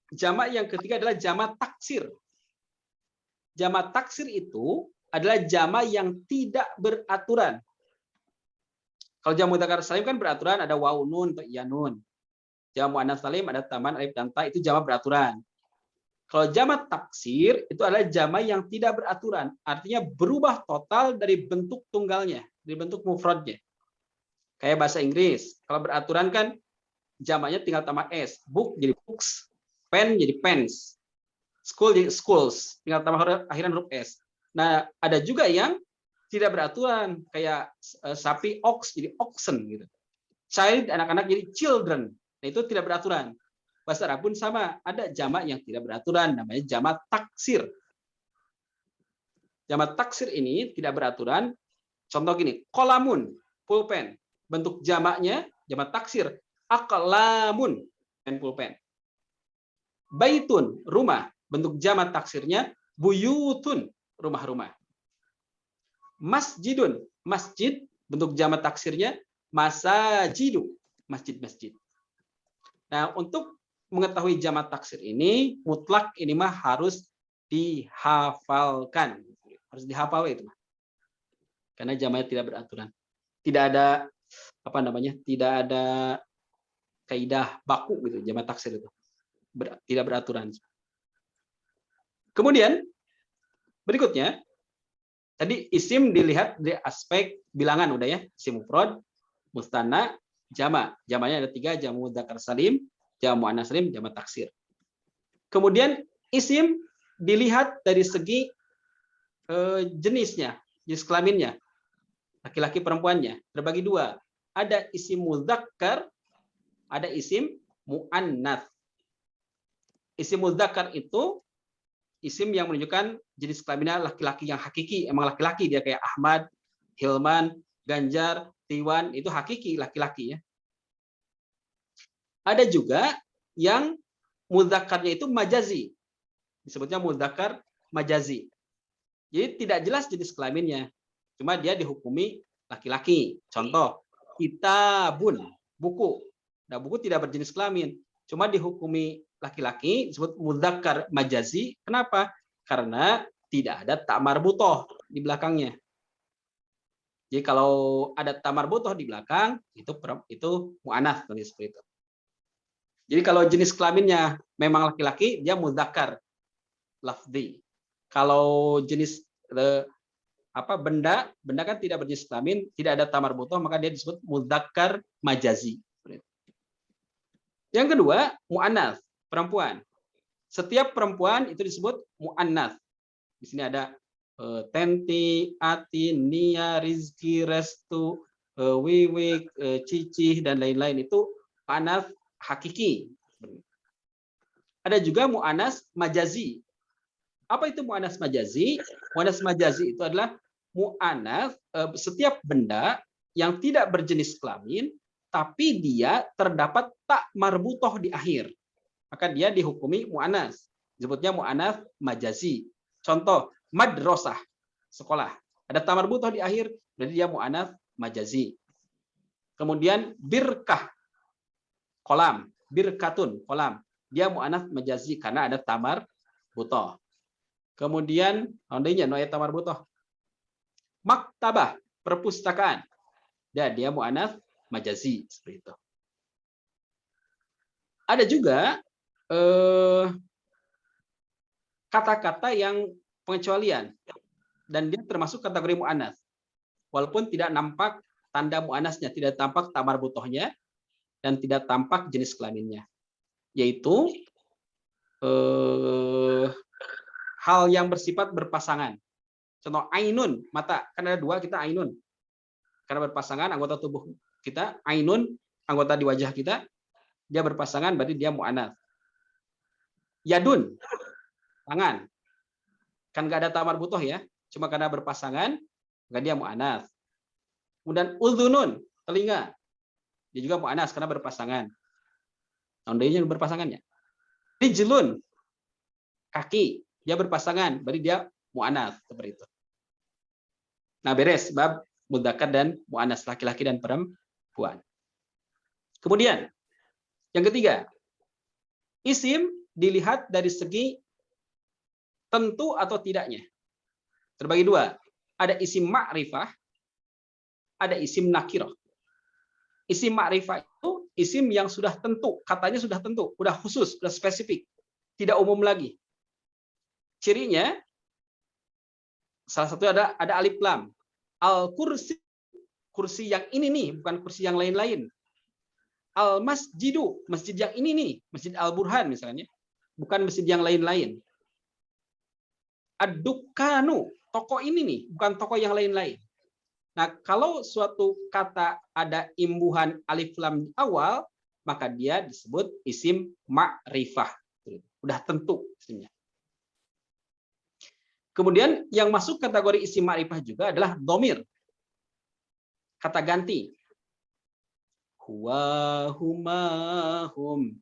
jamak yang ketiga adalah jamak taksir. Jamak taksir itu adalah jamak yang tidak beraturan. Kalau jamak mudzakkar salim kan beraturan, ada waw nun atau ya nun. Jamak muannats salim ada tambahan alif dan ta, itu jamak beraturan. Kalau jamak taksir itu adalah jamak yang tidak beraturan, artinya berubah total dari bentuk tunggalnya, dari bentuk mufradnya. Kayak bahasa Inggris, kalau beraturan kan jamaknya tinggal tambah s, book jadi books, pen jadi pens, school jadi schools, tinggal tambah akhiran huruf s. Nah, ada juga yang tidak beraturan, kayak sapi ox jadi oxen gitu. Child anak-anak jadi children. Nah, itu tidak beraturan. Bahasa Arab pun sama, ada jamak yang tidak beraturan, namanya jamak taksir. Jamak taksir ini tidak beraturan. Contoh gini, kolamun, pulpen. Bentuk jamaknya jamak taksir, aqlamun, pen pulpen. Baitun, rumah. bentuk jamak taksirnya buyutun, rumah-rumah. Masjidun, masjid, bentuk jamak taksirnya masajidu, masjid-masjid. Nah, untuk mengetahui jamak taksir ini mutlak ini mah harus dihafalkan. Harus dihafal itu. Karena jamaknya tidak beraturan. Tidak ada apa namanya? Tidak ada kaidah baku gitu jamak taksir itu. Tidak beraturan. Kemudian berikutnya tadi isim dilihat dari aspek bilangan udah ya, isim mufrad, mustanna, jamak. Jamaknya ada 3, jamak mudzakkar salim, jamak muannas salim, jamak taksir. Kemudian isim dilihat dari segi jenisnya, jenis kelaminnya. Laki-laki perempuannya terbagi 2. Ada isim mudzakkar, ada isim muannats. Isim mudzakkar itu isim yang menunjukkan jenis kelaminnya laki-laki yang hakiki, emang laki-laki dia kayak Ahmad, Hilman, Ganjar, Tiwan, itu hakiki laki-laki ya. Ada juga yang mudzakarnya itu majazi. Disebutnya mudzakkar majazi. Jadi tidak jelas jenis kelaminnya. Cuma dia dihukumi laki-laki. Contoh, kitabun, buku. Nah, buku tidak berjenis kelamin. Cuma dihukumi laki-laki, disebut mudzakkar majazi. Kenapa? Karena tidak ada ta marbutoh di belakangnya. Jadi kalau ada ta marbutoh di belakang, itu muannats seperti itu. Jadi kalau jenis kelaminnya memang laki-laki, dia mudzakkar lafzi. Kalau jenis benda kan tidak berjenis kelamin, tidak ada ta marbutoh, maka dia disebut mudzakkar majazi. Yang kedua, muannats, perempuan. Setiap perempuan itu disebut muannats. Di sini ada Tenti, Ati, Nia, Rizki, Restu, Wiwik, Cicih, dan lain-lain itu muannats hakiki. Ada juga muannats majazi. Apa itu muannats majazi? Muannats majazi itu adalah muannats setiap benda yang tidak berjenis kelamin tapi dia terdapat ta marbutoh di akhir. Maka dia dihukumi muannats. Disebutnya muannats majazi. Contoh, madrasah, sekolah. Ada ta marbutoh di akhir, berarti dia muannats majazi. Kemudian birkah, kolam, birkatun, kolam. Dia muannats majazi karena ada ta marbutoh. Kemudian, ondainya no ta marbutoh. Maktabah, perpustakaan. Dan dia muannats majazi seperti itu. Ada juga kata-kata yang pengecualian dan dia termasuk kategori muannats. Walaupun tidak nampak tanda muannasnya, tidak tampak ta marbutohnya dan tidak tampak jenis kelaminnya. Yaitu hal yang bersifat berpasangan. Contoh ainun, mata. Kan ada 2 kita ainun. Karena berpasangan anggota tubuh kita, ainun, anggota di wajah kita, dia berpasangan berarti dia muannats. Yadun, tangan. Kan nggak ada ta marbutoh ya, cuma karena berpasangan, maka dia muannats. Kemudian udhunun, telinga. Dia juga muannats karena berpasangan. Ondainya berpasangannya. Rijlun, kaki. Dia berpasangan, berarti dia muannats seperti itu. Nah, beres bab mudzakkar dan muannats, laki-laki dan perempuan. Kemudian yang ketiga, isim dilihat dari segi tentu atau tidaknya. Terbagi 2. Ada isim ma'rifah, ada isim nakirah. Isim ma'rifah itu isim yang sudah tentu, katanya sudah tentu, sudah khusus, sudah spesifik, tidak umum lagi. Cirinya salah satu ada alif lam. Al-kursi, kursi yang ini nih, bukan kursi yang lain-lain. Al-masjidu, masjid yang ini nih, Masjid Al-Burhan misalnya, bukan masjid yang lain-lain. Ad-dukkanu, toko ini nih, bukan toko yang lain-lain. Nah, kalau suatu kata ada imbuhan alif lam di awal, maka dia disebut isim ma'rifah. Udah tentu isimnya. Kemudian yang masuk kategori isim ma'rifah juga adalah dhamir. Kata ganti. Huwa, huma, hum.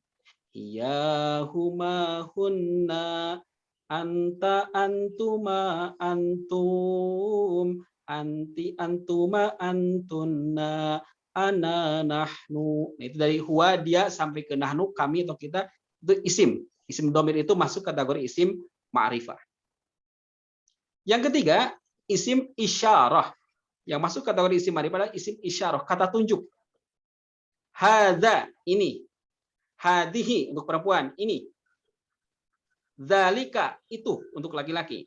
Hiya, huma, hunna. anta, antuma, antum, anti, antuma, antunna, ana, nahnu. Nah, itu dari huwa, dia, sampai ke nahnu, kami atau kita, itu isim. Isim domir itu masuk kategori isim ma'rifah. Yang ketiga, isim isyarah. Yang masuk kategori isim ma'rifah adalah isim isyarah, kata tunjuk. Hadza, ini. Hadihi, untuk perempuan, ini. Zalika, itu, untuk laki-laki.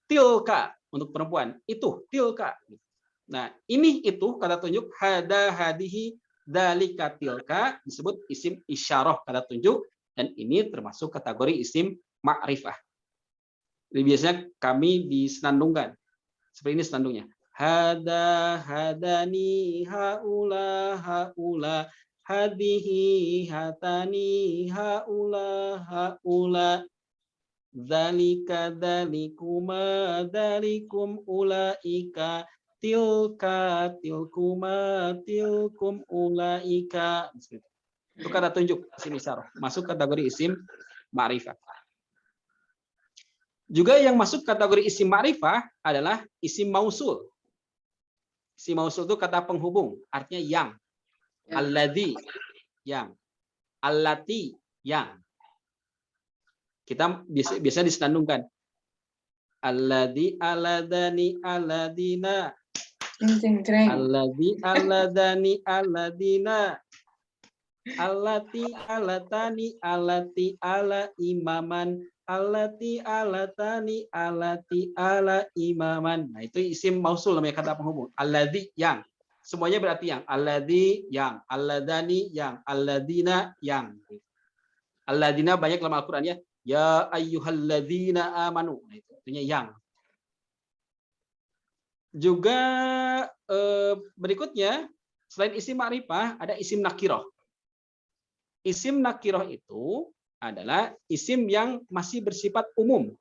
Tilka, untuk perempuan, itu, tilka. Nah, ini, itu, kata tunjuk. Hada, hadihi, zalika, tilka, disebut isim isyarah, kata tunjuk. Dan ini termasuk kategori isim ma'rifah. Jadi biasanya kami disenandungkan. Seperti ini senandungnya. Hada, hadani, haula, haula, hadihi, hatani, haula, haula, dzalika, dzalikuma, dzalikum, ulaika, tilka, tilkuma, tilkum, ulaika. Itu kata tunjuk, isim isyarah. Masuk kategori isim ma'rifah. Juga yang masuk kategori isim ma'rifah adalah isim mausul. Isim mausul itu kata penghubung, artinya yang. Alladzi, yang. Allati, yang. Kita biasa disenandungkan. Alladzi, alladani, alladina. Alladzi, alladani, alladina. Allati, alatani, alati, ala imaman. Allati, alatani, alati, ala imaman. Nah, itu isim mausul namanya, kata penghubung. Alladzi, yang. Semuanya berarti yang. Alladzi, yang. Alladani, yang. Alladina, yang. Alladina banyak dalam Al-Qur'an ya. Ya ayyuhalladzina amanu. Nah, itu artinya yang. Juga berikutnya, selain isim ma'rifah, ada isim nakirah. Isim nakirah itu adalah isim yang masih bersifat umum.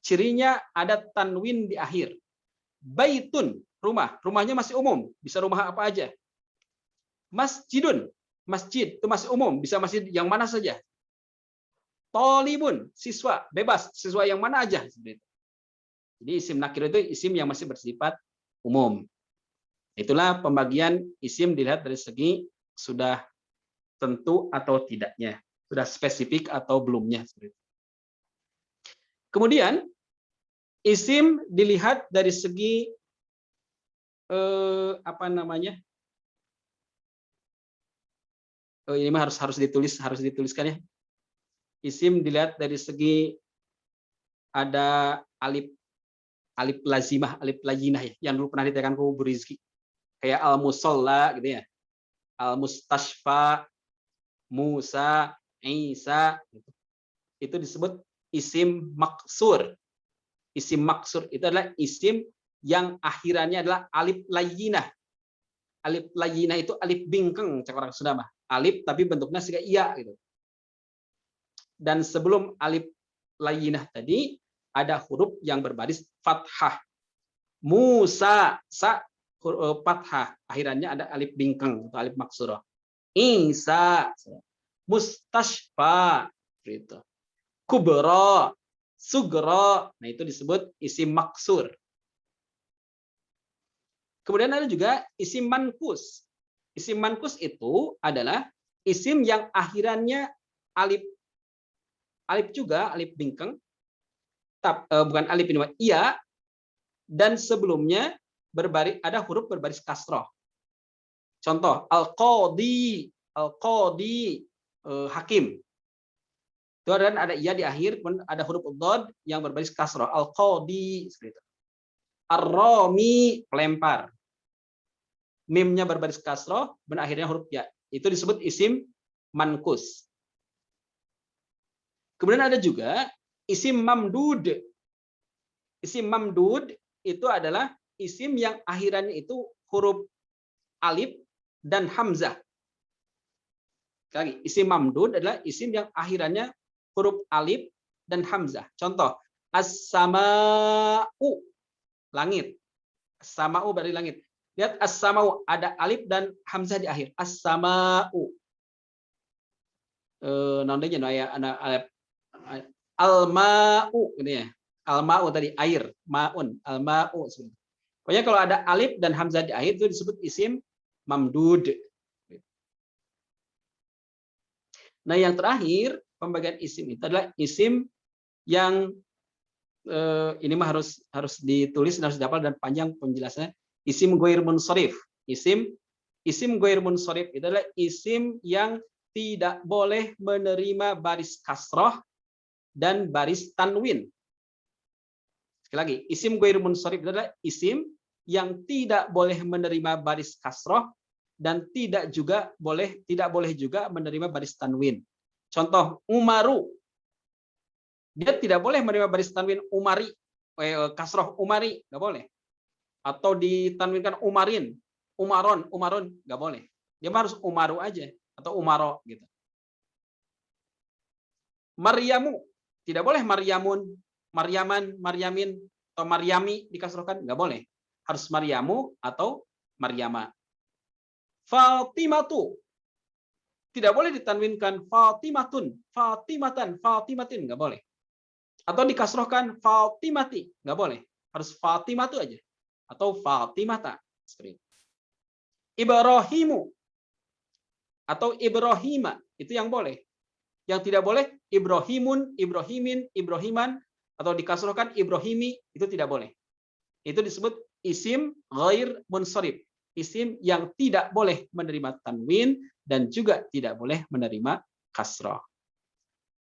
Cirinya ada tanwin di akhir. Baitun, rumah. Rumahnya masih umum. Bisa rumah apa aja. Masjidun, masjid. Itu masih umum. Bisa masjid yang mana saja. Tolibun, siswa. Bebas. Siswa yang mana aja. Jadi isim nakirah itu isim yang masih bersifat umum. Itulah pembagian isim dilihat dari segi sudah tentu atau tidaknya. Sudah spesifik atau belumnya. Kemudian isim dilihat dari segi ini mah harus dituliskan ya. Isim dilihat dari segi ada alif lazimah, alif layyinah ya, yang dulu pernah ditekan ke Bu Rizki. Kayak al-musalla gitu ya. Al-mustashfa, Musa, Isa, itu disebut isim maksur. Isim maksur itu adalah isim yang akhirannya adalah alif layyinah. Alif layyinah itu alif bingkeng, cak orang Sunda mah. Alif tapi bentuknya seperti iya gitu. Dan sebelum alif layyinah tadi ada huruf yang berbaris fathah. Musa, sa, huruf fathah. Akhirannya ada alif bingkeng atau alif maksurah. Isa, mustashfa, gitu. Kubra, sugra, nah itu disebut isim maksur. Kemudian ada juga isim mankus. Isim mankus itu adalah isim yang akhirannya alif juga, alif bingkeng, bukan alif ini, iya, dan sebelumnya ada huruf berbaris kasroh. Contoh, al-qadi, hakim. Itu ada iya di akhir, ada huruf dhad yang berbaris kasroh. Al-qadi, seperti itu. Ar-rami, pelempar. Mimnya berbaris kasroh, dan akhirnya huruf ya. Itu disebut isim mankus. Kemudian ada juga isim mamdud. Isim mamdud itu adalah isim yang akhirannya itu huruf alif dan hamzah. Lagi, isim mamdud adalah isim yang akhirannya huruf alif dan hamzah. Contoh, as-sama'u, langit. As-sama'u berarti langit. Lihat as-sama'u ada alif dan hamzah di akhir. As-sama'u. Nondenya Al-ma'u ini ya. Al-ma'u tadi air, ma'un, al-ma'u. Pokoknya kalau ada alif dan hamzah di akhir itu disebut isim mamdud. Nah, yang terakhir pembagian isim itu adalah isim yang ini mah harus ditulis dan harus dihafal dan panjang penjelasannya. Isim ghair munsharif. Isim ghair munsharif itu adalah isim yang tidak boleh menerima baris kasroh dan baris tanwin. Sekali lagi, isim ghair munsharif itu adalah isim yang tidak boleh menerima baris kasroh dan tidak boleh juga menerima baris tanwin. Contoh Umaru, dia tidak boleh menerima baris tanwin Umari, kasroh Umari, nggak boleh. Atau ditanwinkan Umarin, Umaron, nggak boleh. Dia harus Umaru aja atau Umaro gitu. Maryamu, tidak boleh Maryamun, Maryaman, Maryamin atau Maryami dikasrohkan, nggak boleh. Harus Maryamu atau Maryama. Fatimatu, tidak boleh ditanwinkan Fatimatun, Fatimatan, Fatimatin, nggak boleh. Atau dikasrohkan Fatimati, nggak boleh. Harus Fatimatu aja. Atau Fatimata. Ibrahimu atau Ibrahima, itu yang boleh. Yang tidak boleh Ibrahimun, Ibrahimin, Ibrahiman, atau dikasrohkan Ibrahimi, itu tidak boleh. Itu disebut isim ghair munsharif, isim yang tidak boleh menerima tanwin dan juga tidak boleh menerima kasroh.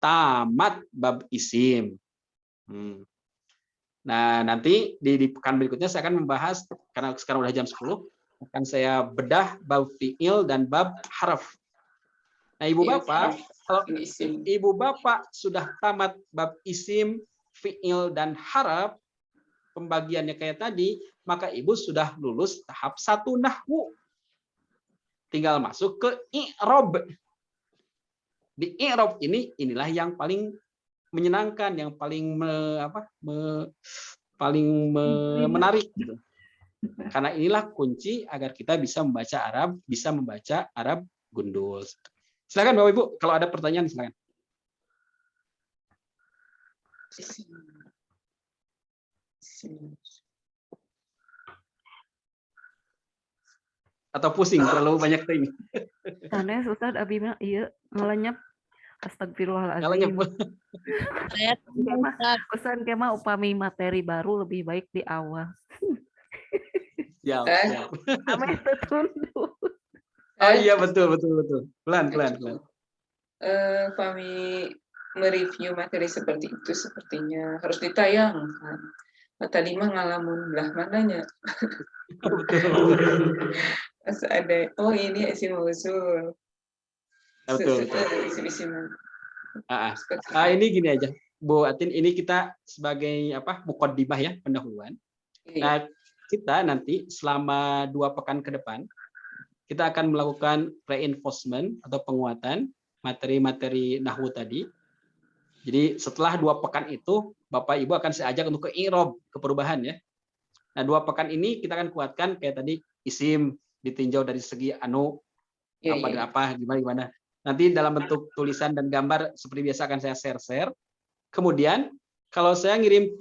Tamat bab isim. Nah, nanti di pekan berikutnya saya akan membahas, karena sekarang udah jam 10, akan saya bedah bab fi'il dan bab harf. Nah, Ibu Bapak, kalau Ibu Bapak sudah tamat bab isim, fi'il dan harf, pembagiannya kayak tadi, maka Ibu sudah lulus tahap 1 nahwu. Tinggal masuk ke i'rab. Di i'rab inilah yang paling menyenangkan, yang paling menarik gitu. Karena inilah kunci agar kita bisa membaca Arab gundul. Silakan Bapak Ibu, kalau ada pertanyaan silakan. Atau pusing terlalu banyak ini. Sanes Ustaz abi mah ieu ngalenyep. Astagfirullahaladzim. Pesan kema upami materi baru lebih baik di awal. Siap. Ame tertunduk. Oh iya betul. Pelan. Kami mereview materi seperti itu sepertinya harus ditayangkan. Tadi mah ngalamun belah mananya. Pas ada, oh ini isim mausul. Betul. Ini gini aja, Bu Atin, ini kita sebagai muqaddimah ya, pendahuluan. Nah, kita nanti selama 2 pekan ke depan kita akan melakukan reinforcement atau penguatan materi-materi nahwu tadi. Jadi setelah 2 pekan itu Bapak Ibu akan saya ajak untuk ke i'rab, ke perubahan ya. Nah, 2 pekan ini kita akan kuatkan kayak tadi isim ditinjau dari segi apa gimana. Nanti dalam bentuk tulisan dan gambar seperti biasa akan saya share. Kemudian kalau saya ngirim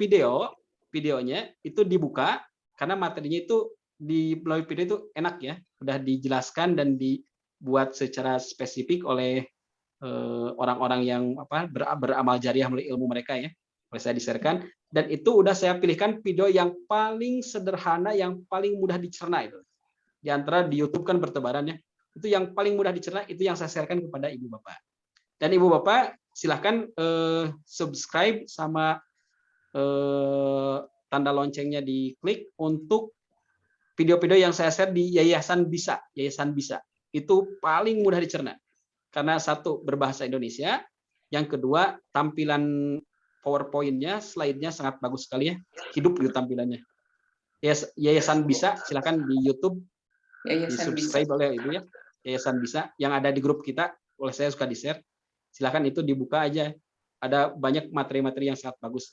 videonya itu dibuka karena materinya itu di melalui video itu enak ya, udah dijelaskan dan dibuat secara spesifik oleh orang-orang yang beramal jariah melalui ilmu mereka ya. Boleh saya di-sharekan, dan itu udah saya pilihkan video yang paling sederhana, yang paling mudah dicerna itu. Di antara di YouTube kan bertebaran ya. Itu yang paling mudah dicerna, itu yang saya sharekan kepada Ibu Bapak. Dan Ibu Bapak silahkan subscribe sama tanda loncengnya diklik untuk video-video yang saya share di Yayasan Bisa. Itu paling mudah dicerna. Karena satu, berbahasa Indonesia. Yang kedua, tampilan PowerPoint-nya, slide-nya sangat bagus sekali ya. Hidup gitu tampilannya. Yayasan Bisa, silakan di YouTube di-subscribe oleh Ibu ya. Yayasan Bisa yang ada di grup kita, oleh saya suka di-share. Silakan itu dibuka aja. Ada banyak materi-materi yang sangat bagus.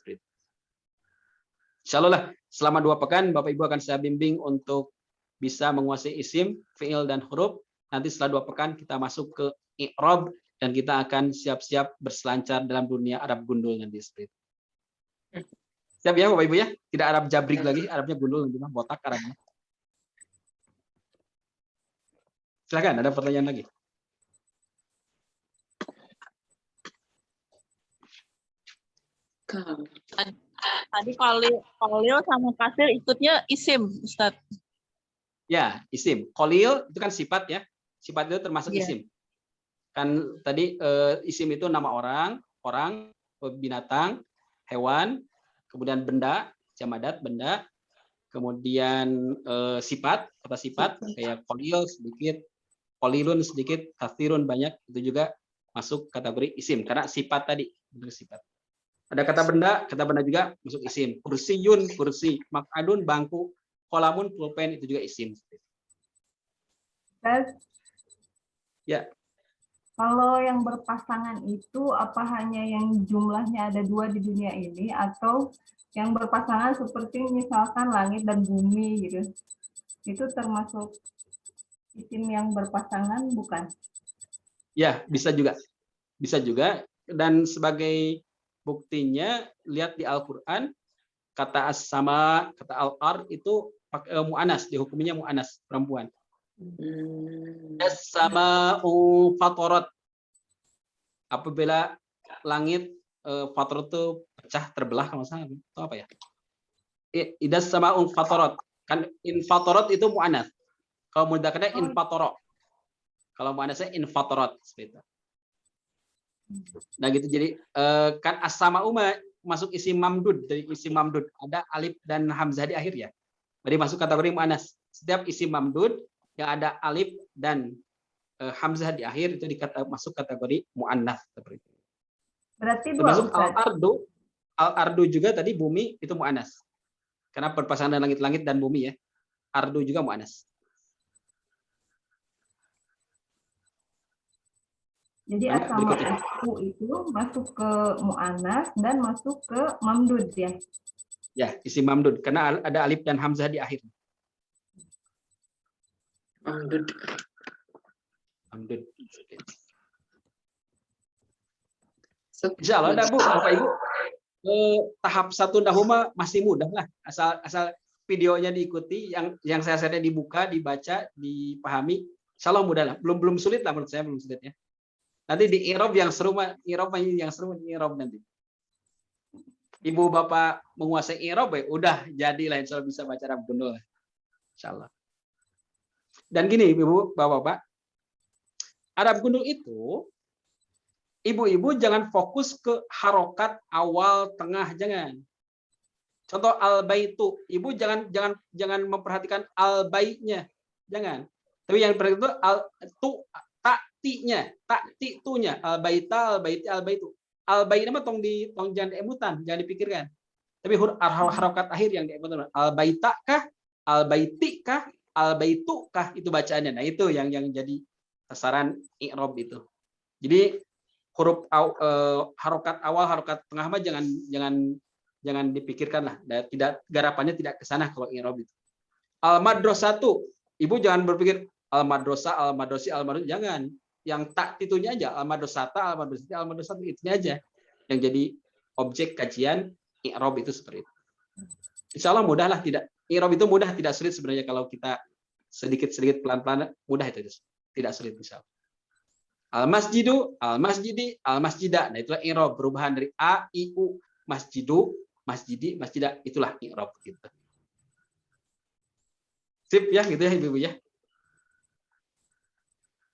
Insya Allah lah, selama 2 pekan Bapak Ibu akan saya bimbing untuk bisa menguasai isim, fi'il dan huruf. Nanti setelah 2 pekan kita masuk ke i'rab dan kita akan siap-siap berselancar dalam dunia Arab gundul nanti seperti itu. Siap ya Bapak Ibu ya? Tidak Arab jabrik lagi, Arabnya gundul nanti, botak Arabnya. Silakan, ada pertanyaan lagi? Tadi Kolil sama kasir ikutnya isim, Ustadz. Ya, isim. Kolil itu kan sifat ya. Sifat itu termasuk Iya. isim. Kan tadi isim itu nama orang, binatang, hewan, kemudian benda, jamadat, benda, kemudian sifat, kata sifat, kayak kolil sedikit, kolilun sedikit, kathirun banyak, itu juga masuk kategori isim, karena sifat tadi, bentuk sifat. Ada kata benda juga masuk isim. Kursiyun, kursi, makadun, bangku, kolamun, pulpen, itu juga isim. Ustaz, Ya. kalau yang berpasangan itu apa hanya yang jumlahnya ada 2 di dunia ini atau yang berpasangan seperti misalkan langit dan bumi gitu. Itu termasuk isim yang berpasangan bukan? Ya, bisa juga. Bisa juga. Dan sebagai buktinya, lihat di Al-Quran, kata as-sama, kata al-ar itu mu'anas, dihukuminya mu'anas, perempuan. As-sama'u fatorat. Apabila langit fatorat itu pecah, terbelah, kalau salah, itu apa ya? Idas sama'u fatorat. Kan infatorat itu mu'anas. Kalau mudzakarnya infatoro. Kalau mu'anasnya infatorat, seperti itu. Nah gitu, jadi kan as-sama'u masuk isim mamdud, dari isim mamdud ada alif dan hamzah di akhir ya. Jadi masuk kategori muannas. Setiap isim mamdud yang ada alif dan hamzah di akhir itu masuk kategori muannas seperti itu. Berarti 2, Termasuk Ustaz. al-ardu juga tadi bumi itu muannas. Karena berpasangan dengan langit-langit dan bumi ya. Ardu juga muannas. Jadi as-sama aku itu masuk ke mu'annas dan masuk ke mamdud ya. Ya, isim mamdud karena ada alif dan hamzah di akhir. Mamdud. Mamdud. Insya Allah ada Bu, Bapak Ibu. Tahap 1 nahuma masih mudah lah, asal videonya diikuti, yang saya share dibuka, dibaca, dipahami. Insya Allah mudah lah. Belum sulit lah menurut saya, belum sulit ya. Nanti di i'rab yang seru nanti. Ibu Bapak menguasai i'rab ya, udah jadilah insya Allah bisa baca Arab gundul. Insya Allah. Dan gini Ibu Bapak, Arab gundul itu ibu-ibu jangan fokus ke harokat awal, tengah, jangan. Contoh al-baitu, ibu jangan memperhatikan al-baitnya, jangan. Tapi yang perhatikan itu takti-tunya, al-baita, al-baiti, al-baitu. Al-bait nama tong jangan diemutan, jangan dipikirkan. Tapi harokat akhir yang diemutan. Al-baita kah, al-baiti kah, al-baitu kah, itu bacaannya. Nah itu yang jadi sasaran i'rab itu. Jadi huruf harokat awal, harokat tengah mah jangan dipikirkan lah. Tidak, garapannya tidak ke sana kalau i'rab itu. Al-madrasatu, ibu jangan berpikir al-madrasah, al-madrasi, al-madrasi, jangan. Yang tak itunya aja, al-madrasata, al-madrasati, al-madrasatu, itunya aja yang jadi objek kajian i'rab itu seperti itu. Insya Allah mudah lah, tidak i'rab itu mudah, tidak sulit sebenarnya kalau kita sedikit pelan-pelan mudah itu, tidak sulit insya Allah. Al-masjidu, al-masjidi, al-masjida. Nah, itulah i'rab, perubahan dari a, i, u. Masjidu, masjidi, masjida. Itulah i'rab gitu. Sip ya, gitu ya Ibu-ibu ya.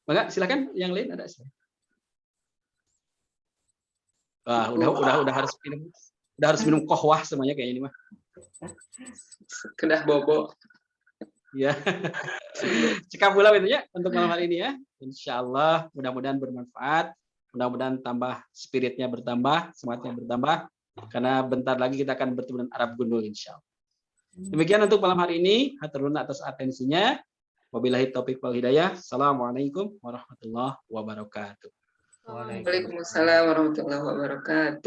Bangga, silakan yang lain ada. Wah, udah harus minum kohwah semuanya kayak ini mah. Kedah bobo. Ya. Cekap pula itu ya untuk malam hari ini ya. Insya Allah mudah-mudahan bermanfaat, mudah-mudahan tambah spiritnya bertambah, semangatnya bertambah, karena bentar lagi kita akan bertemu dengan Arab gundul insya Allah. Demikian untuk malam hari ini, hatur nuhun atas atensinya. Wabillahi taufiq wal hidayah. Assalamualaikum warahmatullahi wabarakatuh. Waalaikumsalam warahmatullahi wabarakatuh.